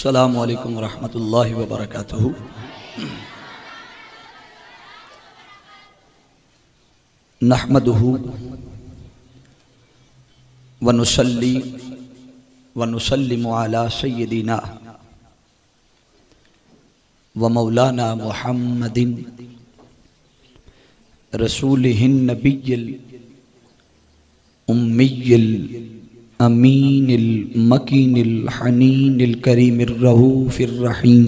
السلام علیکم ورحمۃ اللہ وبرکاتہ۔ نحمدہ ونصلی ونسلم علی سیدنا ومولانا محمد رسولہ النبی الأمی الأمین المکین الحنین الکریم الرؤوف الرحیم،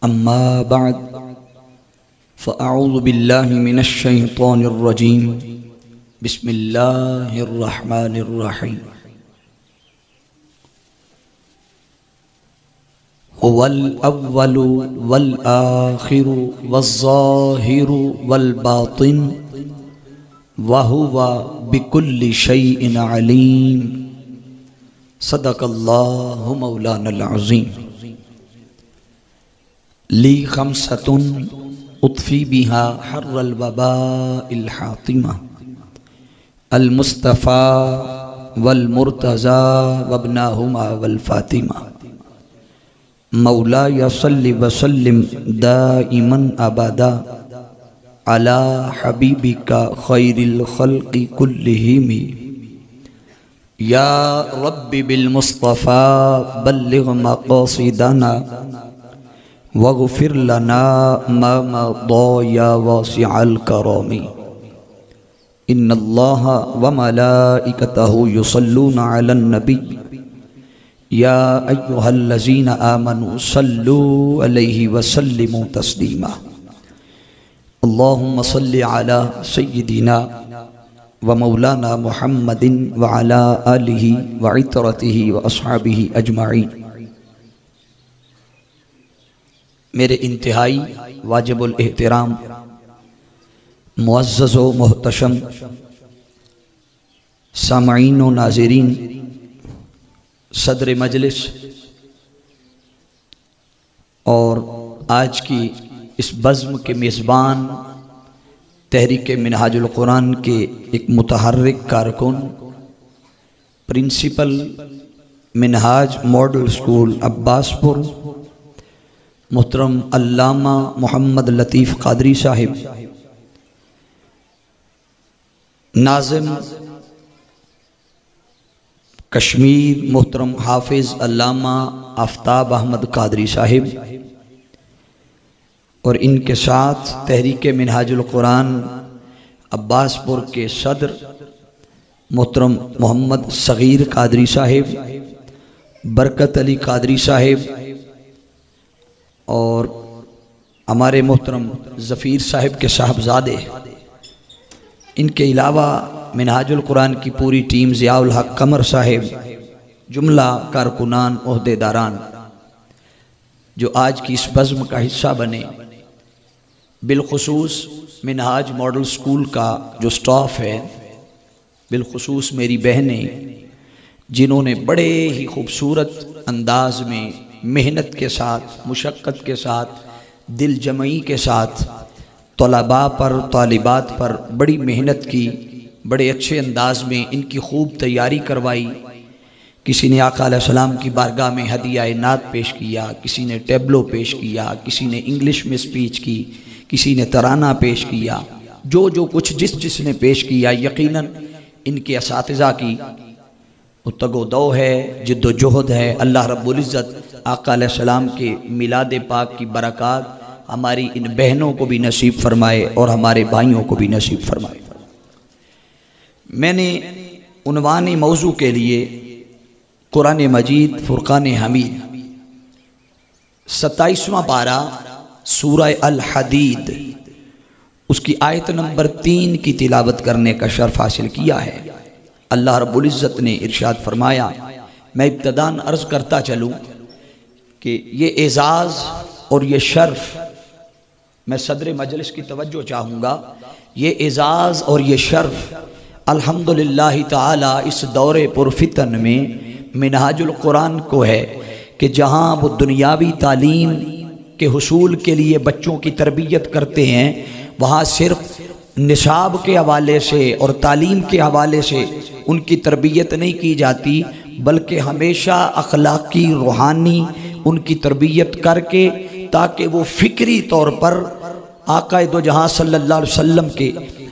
اما بعد فاعوذ باللہ من الشیطان الرجیم، بسم اللہ الرحمن الرحیم۔ هو الأول والآخر والظاہر والباطن وَهُوَ بِكُلِّ شَيْءٍ عَلِيمٍ، صدق اللہ مولانا العظیم۔ لی خمسۃ اطفی بها حر الوباء الحاطمہ، المصطفیٰ والمرتضیٰ وابناہما والفاطمہ، مولاي صل وسلم دائما ابدا علی حبیبک خیر الخلق کلہم، یا رب بالمصطفیٰ بلغ مقاصدنا واغفر لنا ما مضى یا واسع الکرم، ان اللہ وملائکتہ یصلون علی النبی یا ایہا الذین آمنوا صلوا علیہ وسلموا تسلیما، اللہم صل علی سیدنا ومولانا محمد وعلی آلہ وعطرتہ واصحابہ اجمعین۔ میرے انتہائی واجب الاحترام معزز و محتشم سامعین و ناظرین، صدر مجلس اور آج کی اس بزم کے میزبان، تحریک منہاج القرآن کے ایک متحرک کارکن، پرنسپل منہاج ماڈل سکول عباس پور، محترم علامہ محمد لطیف قادری صاحب، ناظم کشمیر محترم حافظ علامہ آفتاب احمد قادری صاحب، اور ان کے ساتھ تحریک منہاج القرآن عباس پور کے صدر محترم محمد صغیر قادری صاحب، برکت علی قادری صاحب، اور ہمارے محترم ظفیر صاحب کے صاحبزادے، ان کے علاوہ منہاج القرآن کی پوری ٹیم، ضیاء الحق قمر صاحب، جملہ کارکنان عہدے داران جو آج کی اس بزم کا حصہ بنے، بالخصوص منہاج ماڈل سکول کا جو سٹاف ہے، بالخصوص میری بہنیں جنہوں نے بڑے ہی خوبصورت انداز میں محنت کے ساتھ، مشقت کے ساتھ، دل جمعی کے ساتھ طلباء پر، طالبات پر بڑی محنت کی، بڑے اچھے انداز میں ان کی خوب تیاری کروائی۔ کسی نے آقا علیہ السلام کی بارگاہ میں ہدیہ نعت پیش کیا، کسی نے ٹیبلو پیش کیا، کسی نے انگلش میں سپیچ کی، کسی نے ترانہ پیش کیا، جو کچھ جس نے پیش کیا، یقیناً ان کے اساتذہ کی تگ و دو ہے، جد و جہد ہے۔ اللہ رب العزت آقا علیہ السلام کے میلاد پاک کی برکات ہماری ان بہنوں کو بھی نصیب فرمائے اور ہمارے بھائیوں کو بھی نصیب فرمائے۔ میں نے عنوان موضوع کے لیے قرآن مجید فرقان حمید 27واں پارہ سورہ الحدید، اس کی آیت نمبر 3 کی تلاوت کرنے کا شرف حاصل کیا ہے۔ اللہ رب العزت نے ارشاد فرمایا، میں ابتداً عرض کرتا چلوں کہ یہ اعزاز اور یہ شرف، میں صدر مجلس کی توجہ چاہوں گا، یہ اعزاز اور یہ شرف الحمدللہ تعالی اس دور پرفتن میں منہاج القرآن کو ہے کہ جہاں وہ دنیاوی تعلیم کے حصول کے لیے بچوں کی تربیت کرتے ہیں، وہاں صرف نصاب کے حوالے سے اور تعلیم کے حوالے سے ان کی تربیت نہیں کی جاتی، بلکہ ہمیشہ اخلاقی روحانی ان کی تربیت کر کے، تاکہ وہ فکری طور پر آقا دو جہاں صلی اللہ علیہ وسلم کے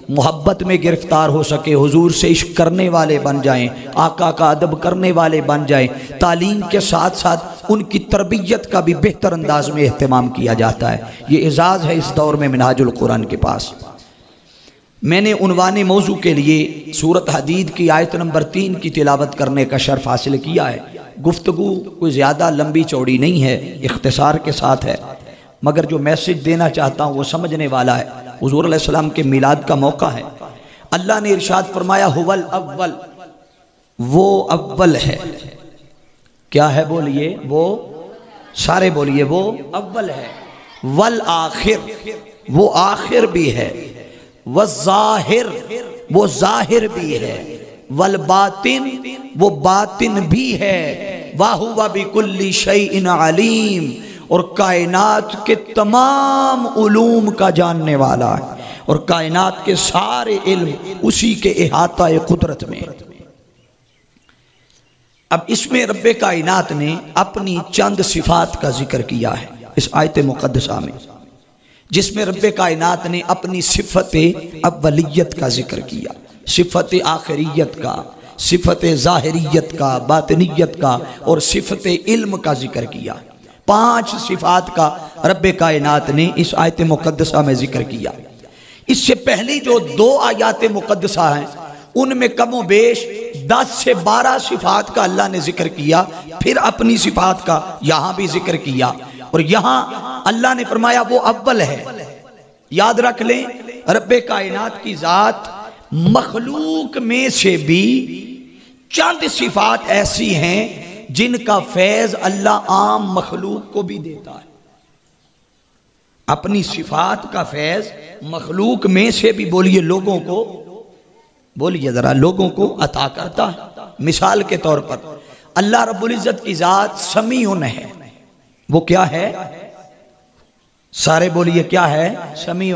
محبت میں گرفتار ہو سکے، حضور سے عشق کرنے والے بن جائیں، آقا کا ادب کرنے والے بن جائیں۔ تعلیم کے ساتھ ساتھ ان کی تربیت کا بھی بہتر انداز میں اہتمام کیا جاتا ہے۔ یہ اعزاز ہے اس دور میں منہاج القرآن کے پاس۔ میں نے عنوان موضوع کے لیے سورۃ حدید کی آیت نمبر 3 کی تلاوت کرنے کا شرف حاصل کیا ہے۔ گفتگو کوئی زیادہ لمبی چوڑی نہیں ہے، اختصار کے ساتھ ہے، مگر جو میسج دینا چاہتا ہوں وہ سمجھنے والا ہے۔ حضور علیہ السلام کے میلاد کا موقع ہے۔ اللہ نے ارشاد فرمایا هو الاول، وہ اول ہے۔ کیا ہے بولیے؟ وہ سارے بولیے، وہ اول ہے۔ والآخر، وہ آخر بھی ہے۔ والظاہر، وہ ظاہر بھی ہے۔ والباطن، وہ باطن بھی ہے۔ وَهُوَ بِكُلِّ شَيْءٍ عَلِيمٌ، اور کائنات کے تمام علوم کا جاننے والا ہے، اور کائنات کے سارے علم اسی کے احاطہ قدرت میں۔ اب اس میں رب کائنات نے اپنی چند صفات کا ذکر کیا ہے اس آیت مقدسہ میں، جس میں رب کائنات نے اپنی صفت اولیت کا ذکر کیا، صفت آخریت کا، صفت ظاہریت کا، باطنیت کا، اور صفت علم کا ذکر کیا۔ 5 صفات کا رب کائنات نے اس آیت مقدسہ میں ذکر کیا۔ اس سے پہلی جو 2 آیات مقدسہ ہیں ان میں کم و بیش 10 سے 12 صفات کا اللہ نے ذکر کیا، پھر اپنی صفات کا یہاں بھی ذکر کیا، اور یہاں اللہ نے فرمایا وہ اول ہے۔ یاد رکھ لیں، رب کائنات کی ذات مخلوق میں سے بھی چند صفات ایسی ہیں جن کا فیض اللہ عام مخلوق کو بھی دیتا ہے۔ اپنی صفات کا فیض مخلوق میں سے بھی، بولیے لوگوں کو، بولیے ذرا، لوگوں کو عطا کرتا ہے۔ مثال کے طور پر اللہ رب العزت کی ذات سمیع ہے۔ وہ کیا ہے؟ سارے بولیے کیا ہے؟ سمیع۔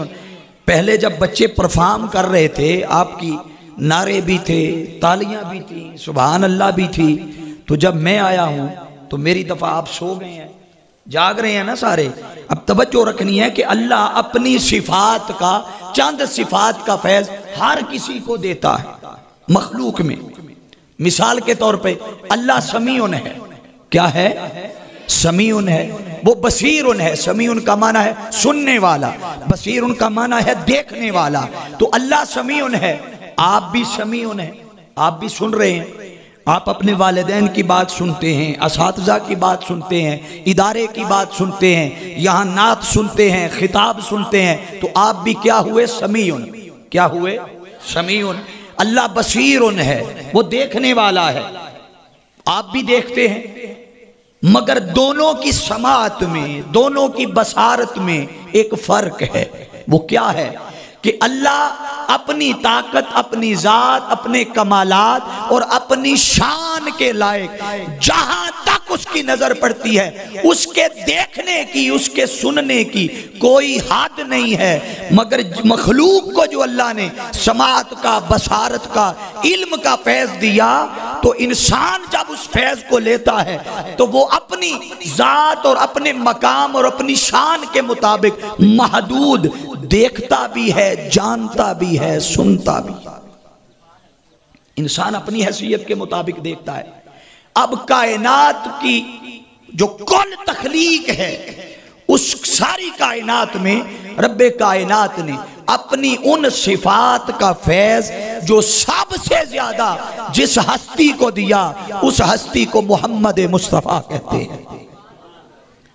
پہلے جب بچے پرفارم کر رہے تھے، آپ کی نعرے بھی تھے، تالیاں بھی تھیں، سبحان اللہ بھی تھی، تو جب میں آیا ہوں تو میری دفعہ آپ سو گئے ہیں، جاگ رہے ہیں نا سارے۔ اب توجہ رکھنی ہے کہ اللہ اپنی صفات کا، چند صفات کا فیض ہر کسی کو دیتا ہے مخلوق میں۔ مثال کے طور پہ اللہ سمیع ہے۔ کیا ہے؟ سمیع ہے۔ وہ بصیر ہے۔ سمیع کا معنی ہے سننے والا، بصیر کا معنی ہے دیکھنے والا۔ تو اللہ سمیع ہے، آپ بھی سمیع ہیں، آپ بھی سن رہے ہیں۔ آپ اپنے والدین کی بات سنتے ہیں، اساتذہ کی بات سنتے ہیں، ادارے کی بات سنتے ہیں، یہاں نعت سنتے ہیں، خطاب سنتے ہیں، تو آپ بھی کیا ہوئے؟ سمیع۔ کیا ہوئے؟ سمیع۔ اللہ بصیر ہے، وہ دیکھنے والا ہے، آپ بھی دیکھتے ہیں، مگر دونوں کی سماعت میں، دونوں کی بصارت میں ایک فرق ہے۔ وہ کیا ہے؟ کہ اللہ اپنی طاقت، اپنی ذات، اپنے کمالات اور اپنی شان کے لائق جہاں تک اس کی نظر پڑتی ہے، اس کے دیکھنے کی، اس کے سننے کی کوئی حد نہیں ہے۔ مگر مخلوق کو جو اللہ نے سماعت کا، بصارت کا، علم کا فیض دیا، تو انسان جب اس فیض کو لیتا ہے تو وہ اپنی ذات اور اپنے مقام اور اپنی شان کے مطابق محدود دیکھتا بھی ہے، جانتا بھی ہے، سنتا بھی۔ انسان اپنی حیثیت کے مطابق دیکھتا ہے۔ اب کائنات کی جو کل تخلیق ہے، اس ساری کائنات میں رب کائنات نے اپنی ان صفات کا فیض جو سب سے زیادہ جس ہستی کو دیا، اس ہستی کو محمد مصطفیٰ کہتے ہیں۔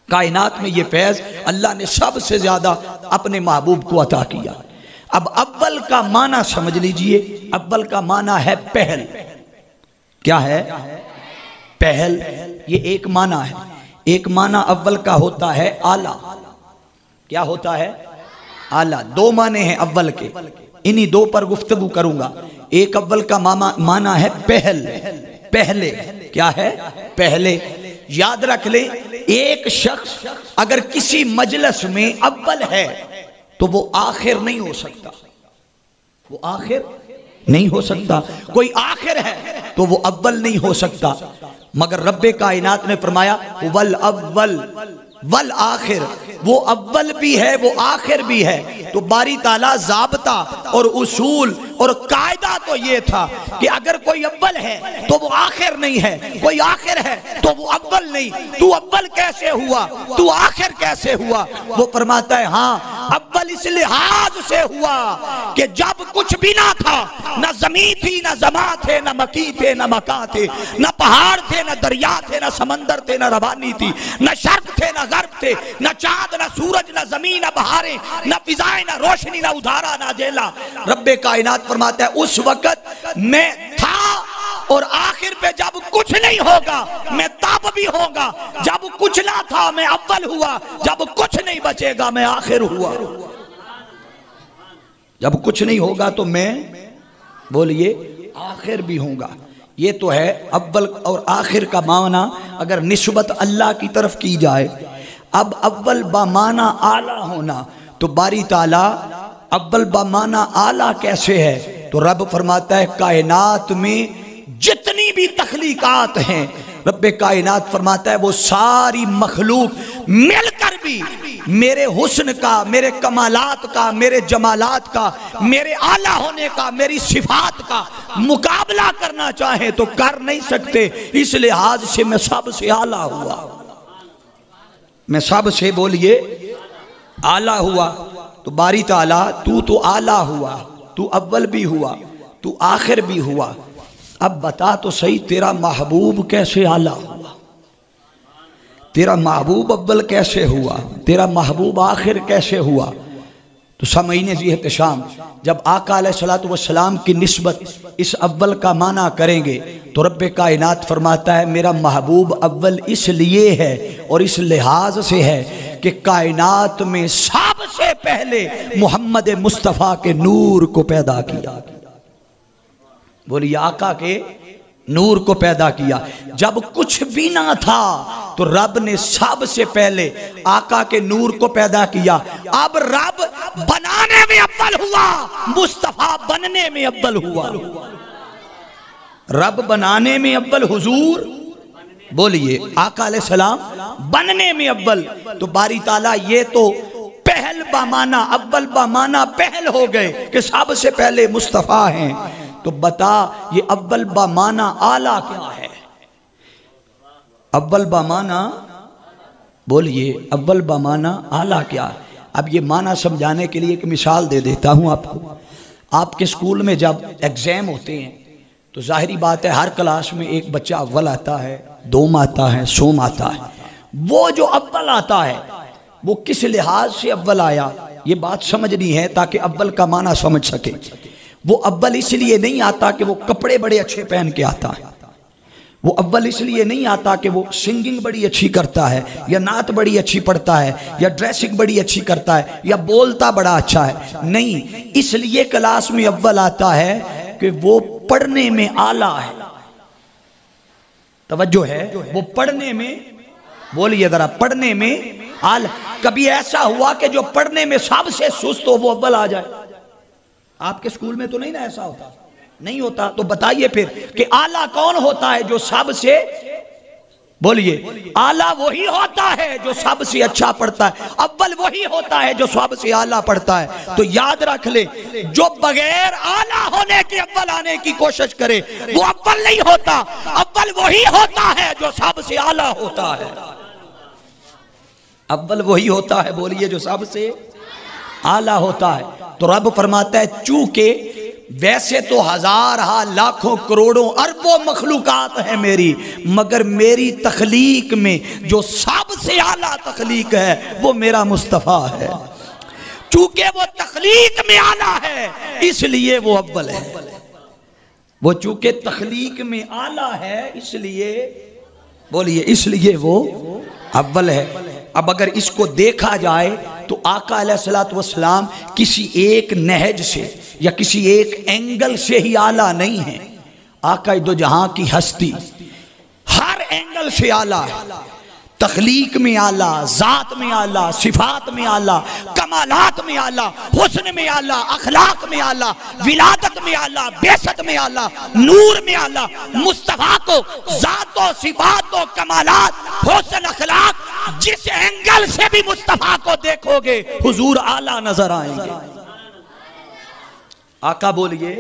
کائنات میں یہ فیض اللہ نے سب سے زیادہ اپنے محبوب کو عطا کیا۔ اب اول کا معنی سمجھ لیجئے، اول کا معنی ہے پہل۔ کیا ہے؟ پہل۔ یہ ایک معنی ہے۔ ایک معنی اول کا ہوتا ہے اعلیٰ۔ کیا ہوتا ہے؟ اعلیٰ۔ 2 معنی ہیں اول کے، انہی 2 پر گفتگو کروں گا۔ ایک اول کا معنی ہے پہل، پہلے۔ کیا ہے؟ پہلے۔ یاد رکھ لیں، ایک شخص اگر کسی مجلس میں اول ہے تو وہ آخر نہیں ہو سکتا، وہ آخر نہیں ہو سکتا. کوئی آخر ہے تو وہ اول نہیں ہو سکتا. مگر رب کائنات نے فرمایا والاول والآخر، وہ اول بھی ہے وہ آخر بھی ہے. تو باری تعالیٰ ضابطہ اور اصول اور قاعدہ تو یہ تھا کہ اگر کوئی اول ہے تو وہ آخر نہیں ہے، کوئی آخر ہے تو وہ اول نہیں. تو اول کیسے ہوا، تو آخر کیسے ہوا؟ وہ فرماتا ہے ہاں اول اس لحاظ سے ہوا کہ جب کچھ بھی نہ تھا، نہ زمین تھی، نہ زمان تھے، نہ مکی تھے، نہ مکان تھے، نہ پہاڑ تھے، نہ دریا تھے، نہ سمندر تھے، نہ روانی تھی، نہ شرق تھے، نہ غرب تھے، نہ چاند، نہ سورج، نہ زمین، نہ بہاریں، نہ فضائیں، نہ روشنی، نہ ادھارا، نہ جیلا. رب کائنات فرماتا ہے اس وقت میں تھا، اور آخر پہ جب کچھ نہیں ہوگا میں تب بھی ہوگا. جب کچھ نہ تھا میں اول ہوا، جب کچھ نہیں بچے گا میں آخر ہوا. جب کچھ نہیں ہوگا تو میں بولیے آخر بھی ہوں گا. یہ تو ہے اول اور آخر کا معنی اگر نسبت اللہ کی طرف کی جائے. اب اول بمعنی اعلیٰ ہونا، تو باری تعالیٰ اول بمعنی اعلیٰ کیسے ہے؟ تو رب فرماتا ہے کائنات میں جتنی بھی تخلیقات ہیں، رب کائنات فرماتا ہے وہ ساری مخلوق مل کر بھی میرے حسن کا، میرے کمالات کا، میرے جمالات کا، میرے اعلیٰ ہونے کا، میری صفات کا مقابلہ کرنا چاہیں تو کر نہیں سکتے. اس لحاظ سے میں سب سے اعلیٰ ہوا، میں سب سے بولیے اعلیٰ ہوا. تو باری تعالیٰ تو اعلیٰ ہوا، تو اول بھی ہوا، تو آخر بھی ہوا. اب بتا تو صحیح تیرا محبوب کیسے اعلیٰ ہوا، تیرا محبوب اول کیسے ہوا، تیرا محبوب آخر کیسے ہوا؟ تو سامعین ذی احتشام، جب آقا علیہ السلام کی نسبت اس اول کا معنی کریں گے تو رب کائنات فرماتا ہے میرا محبوب اول اس لیے ہے اور اس لحاظ سے ہے کہ کائنات میں سب سے پہلے محمد مصطفیٰ کے نور کو پیدا کیا. بولیے آقا کے نور کو پیدا کیا. جب کچھ بھی نہ تھا تو رب نے سب سے پہلے آقا کے نور کو پیدا کیا. اب رب بنانے میں اول ہوا، مصطفیٰ بننے میں اول ہوا. رب بنانے میں اول، حضور بولیے آقا علیہ السلام بننے میں اول. تو باری تعالیٰ یہ تو پہل بمعنی اول بمعنی پہل ہو گئے کہ سب سے پہلے مصطفیٰ ہیں. تو بتا یہ اول بمعنی اعلیٰ کیا ہے؟ اول بمعنی بولیے اول بمعنی اعلیٰ کیا ہے؟ اب یہ معنی سمجھانے کے لیے ایک مثال دے دیتا ہوں آپ کو. آپ کے اسکول میں جب ایگزام ہوتے ہیں تو ظاہری بات ہے ہر کلاس میں ایک بچہ اول آتا ہے، دوم آتا ہے، سوم آتا ہے. وہ جو اول آتا ہے وہ کس لحاظ سے اول آیا یہ بات سمجھنی ہے تاکہ اول کا معنی سمجھ سکے. وہ اول اس لیے نہیں آتا کہ وہ کپڑے بڑے اچھے پہن کے آتا ہے، وہ اول اس لیے نہیں آتا کہ وہ سنگنگ بڑی اچھی کرتا ہے یا نعت بڑی اچھی پڑھتا ہے یا ڈریسنگ بڑی اچھی کرتا ہے یا بولتا بڑا اچھا ہے. نہیں، اس لیے کلاس میں اول آتا ہے کہ وہ پڑھنے میں اعلیٰ ہے. توجہ ہے، وہ پڑھنے میں، بولیے ذرا، پڑھنے میں اعلیٰ. کبھی ایسا ہوا کہ جو پڑھنے میں سب سے سست ہو وہ اول آ جائے؟ آپ کے اسکول میں تو نہیں نا ایسا ہوتا؟ نہیں ہوتا. تو بتائیے پھر کہ اعلیٰ کون ہوتا ہے؟ جو سب سے، بولیے اعلیٰ وہی ہوتا ہے جو سب سے اچھا پڑھتا ہے. اول وہی ہوتا ہے جو سب سے اعلیٰ پڑھتا ہے. تو یاد رکھ لے جو بغیر اعلیٰ ہونے کے اول آنے کی کوشش کرے وہ اول نہیں ہوتا. اول وہی ہوتا ہے جو سب سے اعلیٰ ہوتا ہے. اول وہی ہوتا ہے، بولیے، جو سب سے اعلیٰ ہوتا ہے. تو رب فرماتا ہے چونکہ ویسے تو ہزارہا لاکھوں کروڑوں اربوں مخلوقات ہیں میری، مگر میری تخلیق میں جو سب سے اعلیٰ تخلیق ہے وہ میرا مصطفیٰ ہے. چونکہ وہ تخلیق میں اعلیٰ ہے اس لیے وہ اول ہے. وہ چونکہ تخلیق میں اعلیٰ ہے اس لیے، بولیے، اس لیے وہ اول ہے. اب اگر اس کو دیکھا جائے تو آقا علیہ السلام کسی ایک نہج سے یا کسی ایک اینگل سے ہی اعلیٰ نہیں ہیں. آقا دو جہاں کی ہستی ہر اینگل سے اعلیٰ ہے. تخلیق میں اعلیٰ، ذات میں اعلیٰ، صفات میں اعلیٰ، کمالات میں اعلیٰ، حسن میں اعلیٰ، اخلاق میں اعلیٰ، ولادت میں اعلیٰ، بعثت میں اعلیٰ، نور میں اعلیٰ. مصطفیٰ کو ذات و صفات و کمالات، حسن، اخلاق، جس اینگل سے بھی مصطفیٰ کو دیکھو گے حضور اعلیٰ نظر آئیں گے. آقا بولیے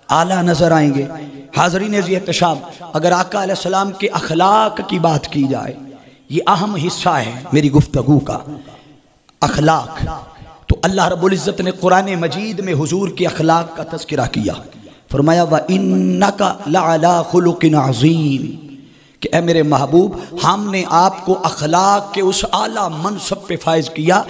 اعلیٰ نظر آئیں گے. حاضرین ذی احتشام، اگر آقا علیہ السلام کے اخلاق کی بات کی جائے، یہ اہم حصہ ہے میری گفتگو کا، اخلاق. تو اللہ رب العزت نے قرآن مجید میں حضور کے اخلاق کا تذکرہ کیا. فرمایا وَإِنَّكَ لَعَلَىٰ خُلُقٍ عَظِيمٍ، کہ اے میرے محبوب ہم نے آپ کو اخلاق کے اس اعلیٰ منصب پہ فائز کیا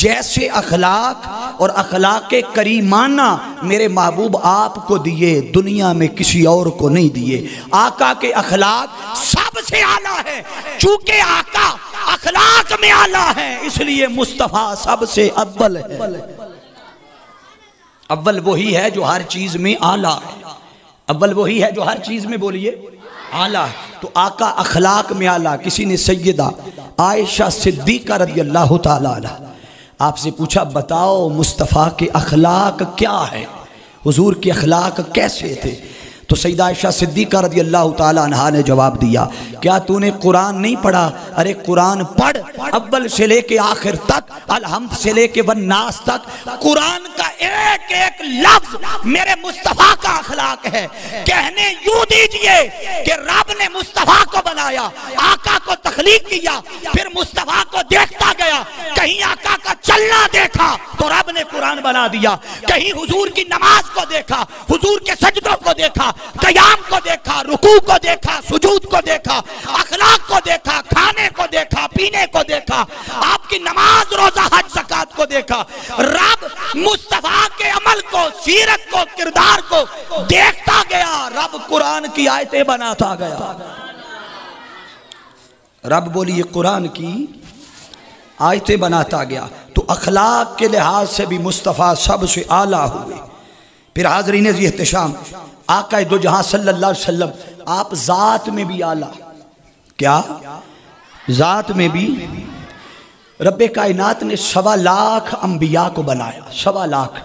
جیسے اخلاق اور اخلاق کریمانہ میرے محبوب آپ کو دیے، دنیا میں کسی اور کو نہیں دیے. آقا کے اخلاق سب سے اعلیٰ ہے. چونکہ آقا اخلاق میں اعلیٰ ہے اس لیے مصطفیٰ سب سے اول ہے. اول وہی ہے جو ہر چیز میں اعلیٰ ہے. اول وہی ہے جو ہر چیز میں بولیے اعلیٰ ہے. تو آقا اخلاق میں اعلیٰ. کسی نے سیدہ عائشہ صدیقہ رضی اللہ تعالیٰ عنہ آپ سے پوچھا بتاؤ مصطفیٰ کے اخلاق کیا ہے، حضور کے اخلاق کیسے تھے؟ تو سیدہ عائشہ صدیقہ رضی اللہ تعالیٰ عنہ نے جواب دیا کیا تو نے قرآن نہیں پڑھا؟ ارے قرآن پڑھ، اول سے لے کے آخر تک، الحمد سے لے کے والناس تک، قرآن کا ایک ایک لفظ میرے مصطفیٰ کا اخلاق ہے. کہنے یوں دیجئے کہ رب نے مصطفیٰ کو بنایا، آقا کو تخلیق کیا، پھر مصطفیٰ کو دیکھتا گیا، کہیں آقا کا چلنا دیکھا تو رب نے قرآن بنا دیا، کہیں حضور کی نماز کو دیکھا، حضور کے سجدوں کو دیکھا، قیام کو دیکھا، رکوع کو دیکھا، سجود کو دیکھا، اخلاق کو دیکھا، کھانے کو دیکھا، پینے کو دیکھا، آپ کی نماز، روزہ، حج، زکات کو دیکھا. رب مصطفیٰ کے عمل کو، سیرت کو، کردار کو دیکھتا گیا، رب قرآن کی آیتیں بناتا گیا. رب بولیے قرآن کی آیتیں بناتا گیا. تو اخلاق کے لحاظ سے بھی مصطفیٰ سب سے اعلیٰ ہوئے. پھر حاضرین ذی احتشام، آقا دو جہاں صلی اللہ علیہ وسلم آپ ذات میں بھی اعلیٰ. کیا؟ ذات میں بھی. رب کائنات نے 1.25 لاکھ انبیاء کو بنایا، 1.25 لاکھ.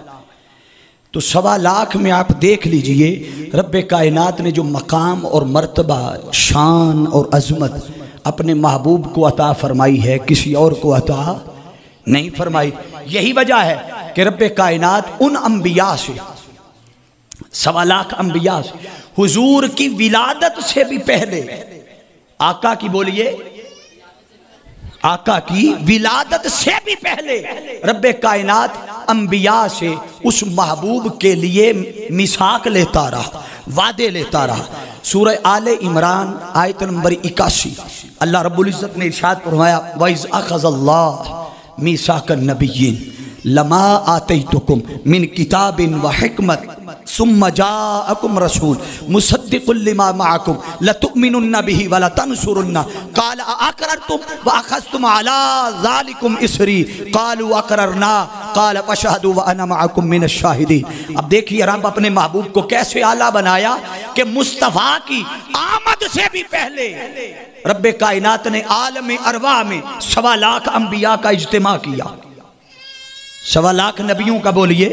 تو 1.25 لاکھ میں آپ دیکھ لیجئے رب کائنات نے جو مقام اور مرتبہ، شان اور عظمت اپنے محبوب کو عطا فرمائی ہے کسی اور کو عطا نہیں فرمائی. یہی وجہ ہے کہ رب کائنات ان انبیاء سے، 1.25 لاکھ انبیاء سے، حضور کی ولادت سے بھی پہلے، آقا کی بولیے، آقا کی ولادت سے بھی پہلے رب کائنات انبیاء سے اس محبوب کے لیے میثاق لیتا رہا، وعدے لیتا رہا. سورہ آل عمران آیت نمبر 81 اللہ رب العزت نے ارشاد فرمایا وَإِذْ أَخَذَ اللَّهُ مِيثَاقَ النَّبِيِّينَ لما آتیتکم من کتاب و حکمت ثم جاءکم رسول مصدق لما معکم لتؤمنن به ولتنصرن قال اقررتم واخذتم على ذلكم اسری قالوا اقررنا قال فاشهدوا وانا معكم من الشاہدین. اب دیکھیے رب اپنے محبوب کو کیسے اعلیٰ بنایا کہ مصطفیٰ کی آمد سے بھی پہلے رب کائنات نے عالم ارواح میں 1.25 لاکھ انبیاء کا اجتماع کیا. 1.25 لاکھ نبیوں کا بولیے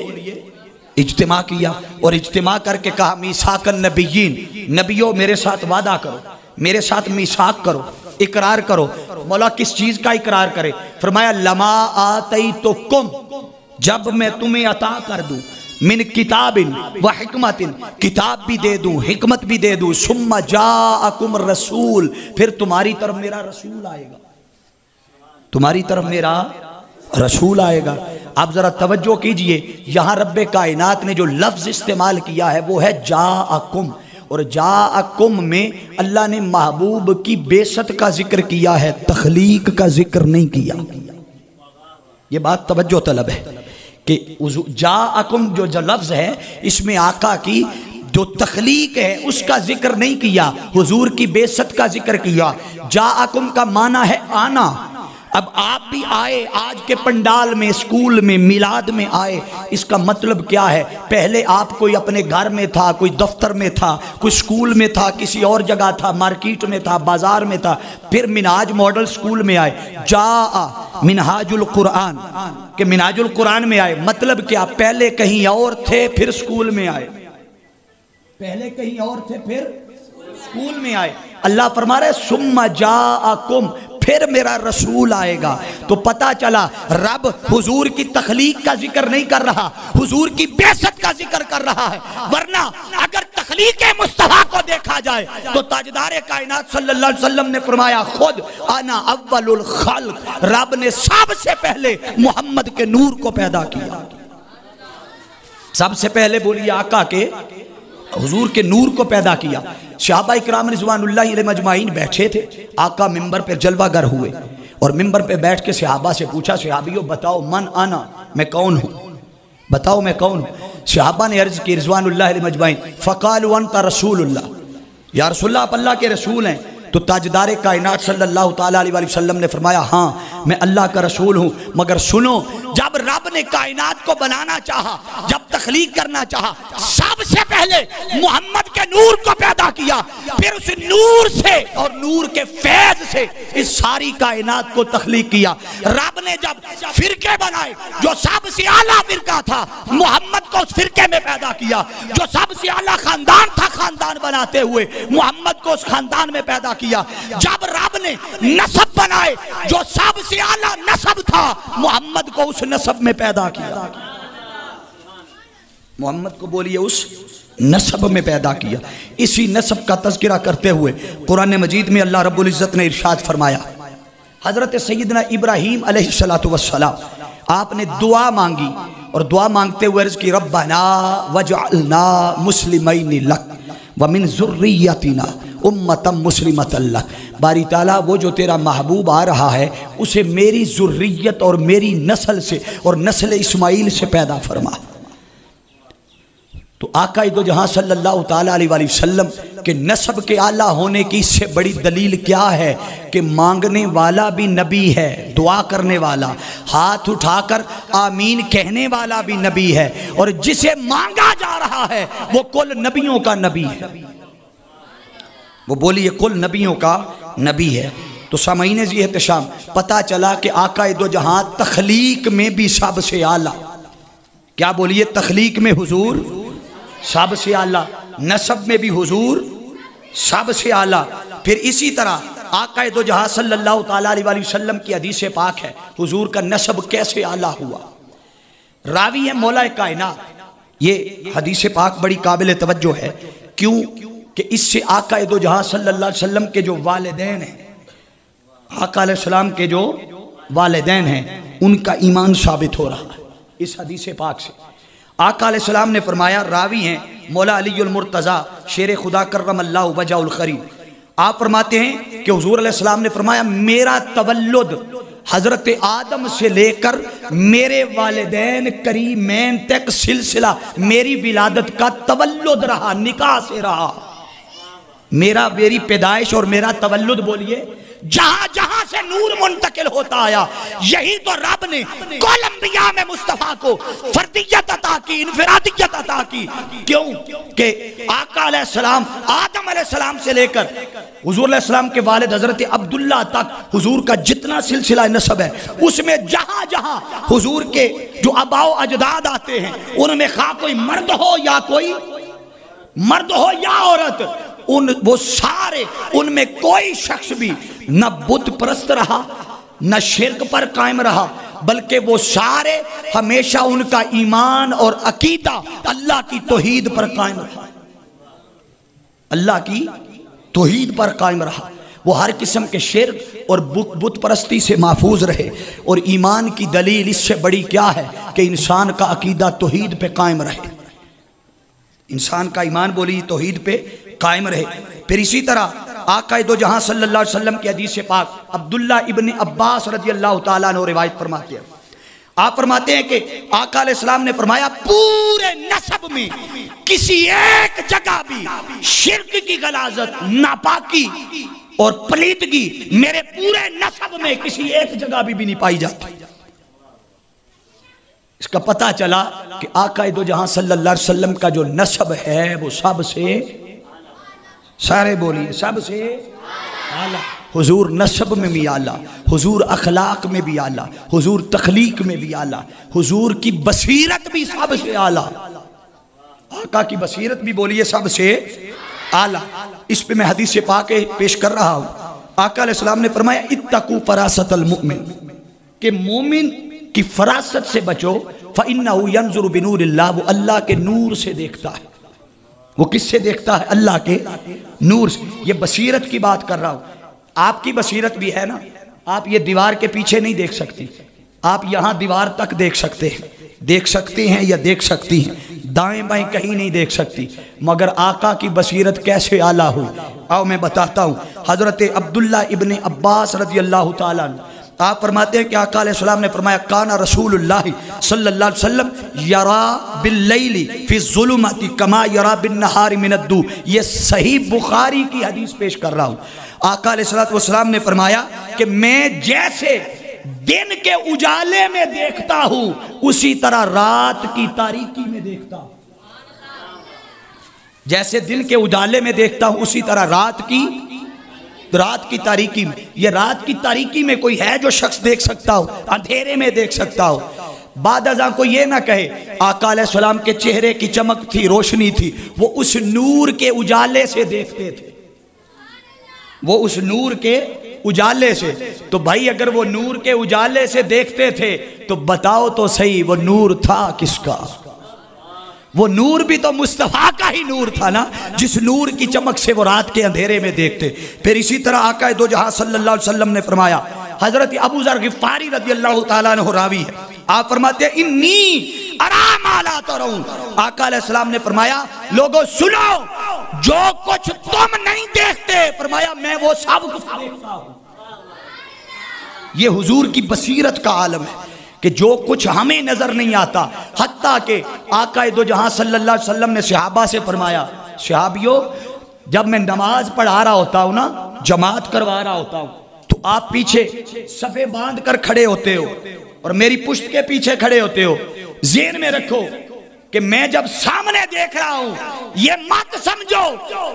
اجتماع کیا، اور اجتماع کر کے کہا میثاق النبیین، نبیوں میرے ساتھ وعدہ کرو، میرے ساتھ میثاق کرو، اقرار کرو. مولا کس چیز کا اقرار کرے؟ فرمایا لما آتیتکم، جب میں تمہیں عطا کر دوں، من کتاب و حکمت، کتاب بھی دے دوں، حکمت بھی دے دوں، ثم جاءکم الرسول، پھر تمہاری طرف میرا رسول آئے گا، تمہاری طرف میرا رسول آئے گا. آپ ذرا توجہ کیجئے، یہاں رب کائنات نے جو لفظ استعمال کیا ہے وہ ہے جاءکم، اور جاءکم میں اللہ نے محبوب کی بعثت کا ذکر کیا ہے، تخلیق کا ذکر نہیں کیا. یہ بات توجہ طلب ہے کہ جاءکم جو لفظ ہے اس میں آقا کی جو تخلیق ہے اس کا ذکر نہیں کیا، حضور کی بعثت کا ذکر کیا. جاءکم کا معنی ہے آنا، اب آپ بھی آئے آج کے پنڈال میں، اسکول میں، میلاد میں آئے، اس کا مطلب کیا ہے؟ پہلے آپ کوئی اپنے گھر میں تھا، کوئی دفتر میں تھا، کوئی اسکول میں تھا، کسی اور جگہ تھا، مارکیٹ میں تھا، بازار میں تھا، پھر منہاج ماڈل اسکول میں آئے، جا منہاج القرآن کہ منہاج القرآن میں آئے، مطلب کیا؟ پہلے کہیں اور تھے پھر اسکول میں آئے، پہلے کہیں اور تھے پھر اسکول میں آئے۔ اللہ فرما رہے ثم جاءکم، پھر میرا رسول آئے گا۔ تو پتا چلا رب حضور کی تخلیق کا ذکر نہیں کر رہا، حضور کی بعثت کا ذکر کر رہا ہے، ورنہ اگر تخلیق مصطفیٰ کو دیکھا جائے تو تاجدار کائنات صلی اللہ علیہ وسلم نے فرمایا خود انا اول الخلق، رب نے سب سے پہلے محمد کے نور کو پیدا کیا، سب سے پہلے بولیے آقا کے حضور کے نور کو پیدا کیا۔ صحابہ اکرام رضوان اللہ علیہ مجمعین بیٹھے تھے، آقا ممبر پہ جلوہ گر ہوئے اور ممبر پہ بیٹھ کے صحابہ سے پوچھا صحابیوں بتاؤ من آنا، میں کون ہوں، بتاؤ میں کون ہوں۔ صحابہ نے عرض کی رضوان اللہ علیہ مجمعین فقالوا انت رسول اللہ، یا رسول اللہ آپ اللہ کے رسول ہیں۔ تو تاجدار کائنات صلی اللہ تعالیٰ علیہ وسلم نے فرمایا ہاں میں اللہ کا رسول ہوں، مگر سنو جب رب نے کائنات کو بنانا چاہا، جب تخلیق کرنا چاہا، سب سے پہلے محمد کے نور کو پیدا کیا، پھر اس نور سے اور نور کے فیض سے اس ساری کائنات کو تخلیق کیا۔ رب نے جب فرقے بنائے، جو سب سے اعلیٰ فرقہ تھا محمد کو اس فرقے میں پیدا کیا، جو سب سے اعلیٰ خاندان تھا خاندان بناتے ہوئے محمد کو اس خاندان میں پیدا کیا۔ جب رب نے نسب بنائے، جو سب سے اعلیٰ نسب تھا محمد کو اس نسب میں پیدا کیا، محمد کو بولیے اس نسب میں پیدا کیا۔ اسی نسب کا تذکرہ کرتے ہوئے قرآن مجید میں اللہ رب العزت نے ارشاد فرمایا، حضرت سیدنا ابراہیم علیہ السلام آپ نے دعا مانگی اور دعا مانگتے ہوئے عرض کی ربنا وجعلنا مسلمین لک ومن ذریتنا امتا مسلمتا لک، باری تعالیٰ وہ جو تیرا محبوب آ رہا ہے اسے میری ذریت اور میری نسل سے اور نسل اسماعیل سے پیدا فرما۔ تو آقا دو جہاں صلی اللہ تعالیٰ علیہ وسلم کے نسب کے اعلیٰ ہونے کی اس سے بڑی دلیل کیا ہے کہ مانگنے والا بھی نبی ہے، دعا کرنے والا، ہاتھ اٹھا کر آمین کہنے والا بھی نبی ہے، اور جسے مانگا جا رہا ہے وہ کل نبیوں کا نبی ہے، وہ بولیے کل نبیوں کا نبی ہے۔ تو سامعین زی احتشام پتا چلا کہ آقا دو جہاں تخلیق میں بھی سب سے اعلیٰ، کیا بولیے تخلیق میں حضور سب سے اعلیٰ، نسب میں بھی حضور سب سے اعلیٰ۔ پھر اسی طرح آقا دو جہاں صلی اللہ تعالیٰ علیہ وسلم کی حدیث پاک ہے حضور کا نسب کیسے اعلیٰ ہوا۔ راوی ہے مولا کائنات، یہ حدیث پاک بڑی قابل توجہ ہے، کیوں کہ اس سے آقا دو جہاں صلی اللہ علیہ وسلم کے جو والدین ہیں، آقا علیہ السلام کے جو والدین ہیں ان کا ایمان ثابت ہو رہا ہے اس حدیث پاک سے۔ آقا علیہ السلام نے فرمایا، راوی ہیں مولا علی المرتضیٰ شیر خدا کرم اللہ وجہ القریب، آپ فرماتے ہیں کہ حضور علیہ السلام نے فرمایا میرا تولد حضرت آدم سے لے کر میرے والدین کریمین تک سلسلہ میری ولادت کا تولد رہا، نکاح سے رہا، میری پیدائش اور میرا تولد بولیے جہاں جہاں سے نور منتقل ہوتا آیا، یہی تو رب نے کل انبیاء میں مصطفیٰ کو فردیت عطا کی، انفرادیت عطا کی۔ کیوں کہ آقا علیہ السلام آدم علیہ السلام سے لے کر حضور علیہ السلام کے والد حضرت عبداللہ تک حضور کا جتنا سلسلہ نسب ہے اس میں جہاں جہاں حضور کے جو آباء و اجداد آتے ہیں ان میں خواہ کوئی مرد ہو یا کوئی مرد ہو یا عورت، وہ سارے ان میں کوئی شخص بھی نہ بت پرست رہا نہ شرک پر قائم رہا، بلکہ وہ سارے ہمیشہ ان کا ایمان اور عقیدہ اللہ کی توحید پر قائم رہا، اللہ کی توحید پر قائم رہا، وہ ہر قسم کے شرک اور بت پرستی سے محفوظ رہے۔ اور ایمان کی دلیل اس سے بڑی کیا ہے کہ انسان کا عقیدہ توحید پہ قائم رہے، انسان کا ایمان بولی توحید پہ قائم رہے۔ پھر اسی طرح آقا دو جہاں صلی اللہ علیہ وسلم کی حدیث پاک عبداللہ ابن عباس رضی اللہ تعالیٰ عنہ روایت فرماتے ہیں، آپ فرماتے ہیں کہ آقا علیہ السلام نے فرمایا پورے نسب میں کسی ایک جگہ بھی شرک کی غلاظت، ناپاکی اور پلیدگی میرے پورے نسب میں کسی ایک جگہ بھی نہیں پائی جاتی۔ اس کا پتہ چلا کہ آقا دو جہاں صلی اللہ علیہ وسلم کا جو نسب ہے وہ سب سے، سارے بولیے، سب سے اعلیٰ۔ حضور نسب میں بھی اعلیٰ، حضور اخلاق میں بھی اعلیٰ، حضور تخلیق میں بھی اعلیٰ، حضور کی بصیرت بھی سب سے اعلیٰ۔ آقا کی بصیرت بھی بولیے سب سے اعلیٰ۔ اس پہ میں حدیث پاک پیش کر رہا ہوں۔ آقا علیہ السلام نے فرمایا اتقوا فراست المؤمن، کہ مومن کی فراست سے بچو، فإنہ ینظر بنور اللہ، وہ اللہ کے نور سے دیکھتا ہے۔ وہ کس سے دیکھتا ہے؟ اللہ کے نور سے۔ یہ بصیرت کی بات کر رہا ہوں۔ آپ کی بصیرت بھی ہے نا، آپ یہ دیوار کے پیچھے نہیں دیکھ سکتی، آپ یہاں دیوار تک دیکھ سکتے ہیں یا دیکھ سکتی ہیں، دائیں بائیں کہیں نہیں دیکھ سکتی، مگر آقا کی بصیرت کیسے اعلیٰ ہوئی؟ آؤ میں بتاتا ہوں۔ حضرت عبداللہ ابن عباس رضی اللہ تعالیٰ عنہ آپ فرماتے ہیں کہ آقا علیہ السلام نے فرمایا کانا رسول اللہ صلی اللہ علیہ وسلم یرا باللیل فی الظلمات کما یرا بالنہار من الدو۔ یہ صحیح بخاری کی حدیث پیش کر رہا ہوں۔ آقا علیہ السلام نے فرمایا کہ میں جیسے دن کے اجالے میں دیکھتا ہوں اسی طرح رات کی تاریکی میں دیکھتا ہوں۔ جیسے دن کے اجالے میں دیکھتا ہوں اسی طرح رات کی تاریکی میں۔ یہ رات کی تاریکی میں کوئی ہے جو شخص دیکھ سکتا ہو؟ اندھیرے میں دیکھ سکتا ہو۔ بعد ازاں کو یہ نہ کہے آقا علیہ السلام کے چہرے کی چمک تھی، روشنی تھی، وہ اس نور کے اجالے سے دیکھتے تھے، وہ اس نور کے اجالے سے۔ تو بھائی اگر وہ نور کے اجالے سے دیکھتے تھے تو بتاؤ تو صحیح وہ نور تھا کس کا؟ وہ نور بھی تو مصطفیٰ کا ہی نور تھا نا، جس نور کی چمک سے وہ رات کے اندھیرے میں دیکھتے۔ پھر اسی طرح آقا دو جہاں صلی اللہ علیہ وسلم نے فرمایا، حضرت ابو ذر غفاری رضی اللہ تعالیٰ عنہ راوی ہے، آپ فرماتے ہیں انی ارا ما لا ترون۔ آقا علیہ السلام نے فرمایا لوگوں سنو، جو کچھ تم نہیں دیکھتے، فرمایا میں وہ سب کچھ دیکھتا ہوں۔ یہ حضور کی بصیرت کا عالم ہے کہ جو کچھ ہمیں نظر نہیں آتا، حتیٰ کہ آقا دو جہاں صلی اللہ علیہ وسلم نے صحابہ سے فرمایا، صحابیوں جب میں نماز پڑھا رہا ہوتا ہوں نا، جماعت کروا رہا ہوتا ہوں، تو آپ پیچھے صفیں باندھ کر کھڑے ہوتے ہو اور میری پشت کے پیچھے کھڑے ہوتے ہو۔ ذہن میں رکھو کہ میں جب سامنے دیکھ رہا ہوں یہ مت سمجھو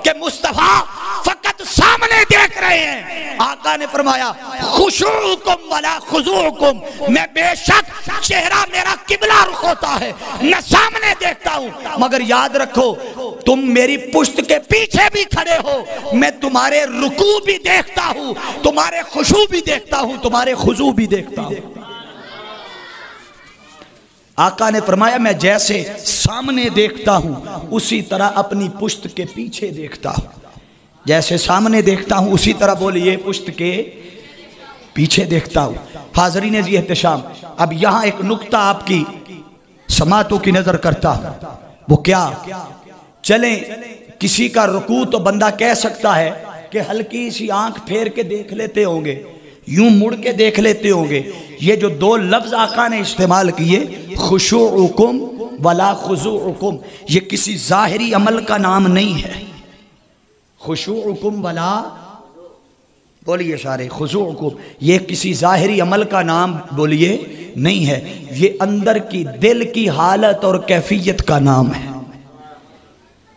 کہ مصطفیٰ فقط سامنے دیکھ رہے ہیں۔ آقا نے فرمایا خشوعکم ولا خضوعکم، میں بے شک چہرہ میرا قبلہ رخ ہوتا ہے، میں سامنے دیکھتا ہوں، مگر یاد رکھو تم میری پشت کے پیچھے بھی کھڑے ہو، میں تمہارے رکوع بھی دیکھتا ہوں، تمہارے خشوع بھی دیکھتا ہوں، تمہارے خضوع بھی دیکھتا ہوں۔ آقا نے فرمایا میں جیسے سامنے دیکھتا ہوں اسی طرح اپنی پشت کے پیچھے دیکھتا ہوں۔ جیسے سامنے دیکھتا ہوں اسی طرح بولیے پشت کے پیچھے دیکھتا ہوں۔ حاضرین عزیز احتشام، اب یہاں ایک نکتہ آپ کی سماعتوں کی نظر کرتا ہوں، وہ کیا؟ چلیں کسی کا رکوع تو بندہ کہہ سکتا ہے کہ ہلکی سی آنکھ پھیر کے دیکھ لیتے ہوں گے، یوں مڑ کے دیکھ لیتے ہوں گے۔ یہ جو دو لفظ آقا نے استعمال کیے خشوعکم ولا خضوعکم، یہ کسی ظاہری عمل کا نام نہیں ہے۔ خشوعکم ولا بولیے سارے خضوعکم، یہ کسی ظاہری عمل کا نام بولیے نہیں ہے، یہ اندر کی دل کی حالت اور کیفیت کا نام ہے۔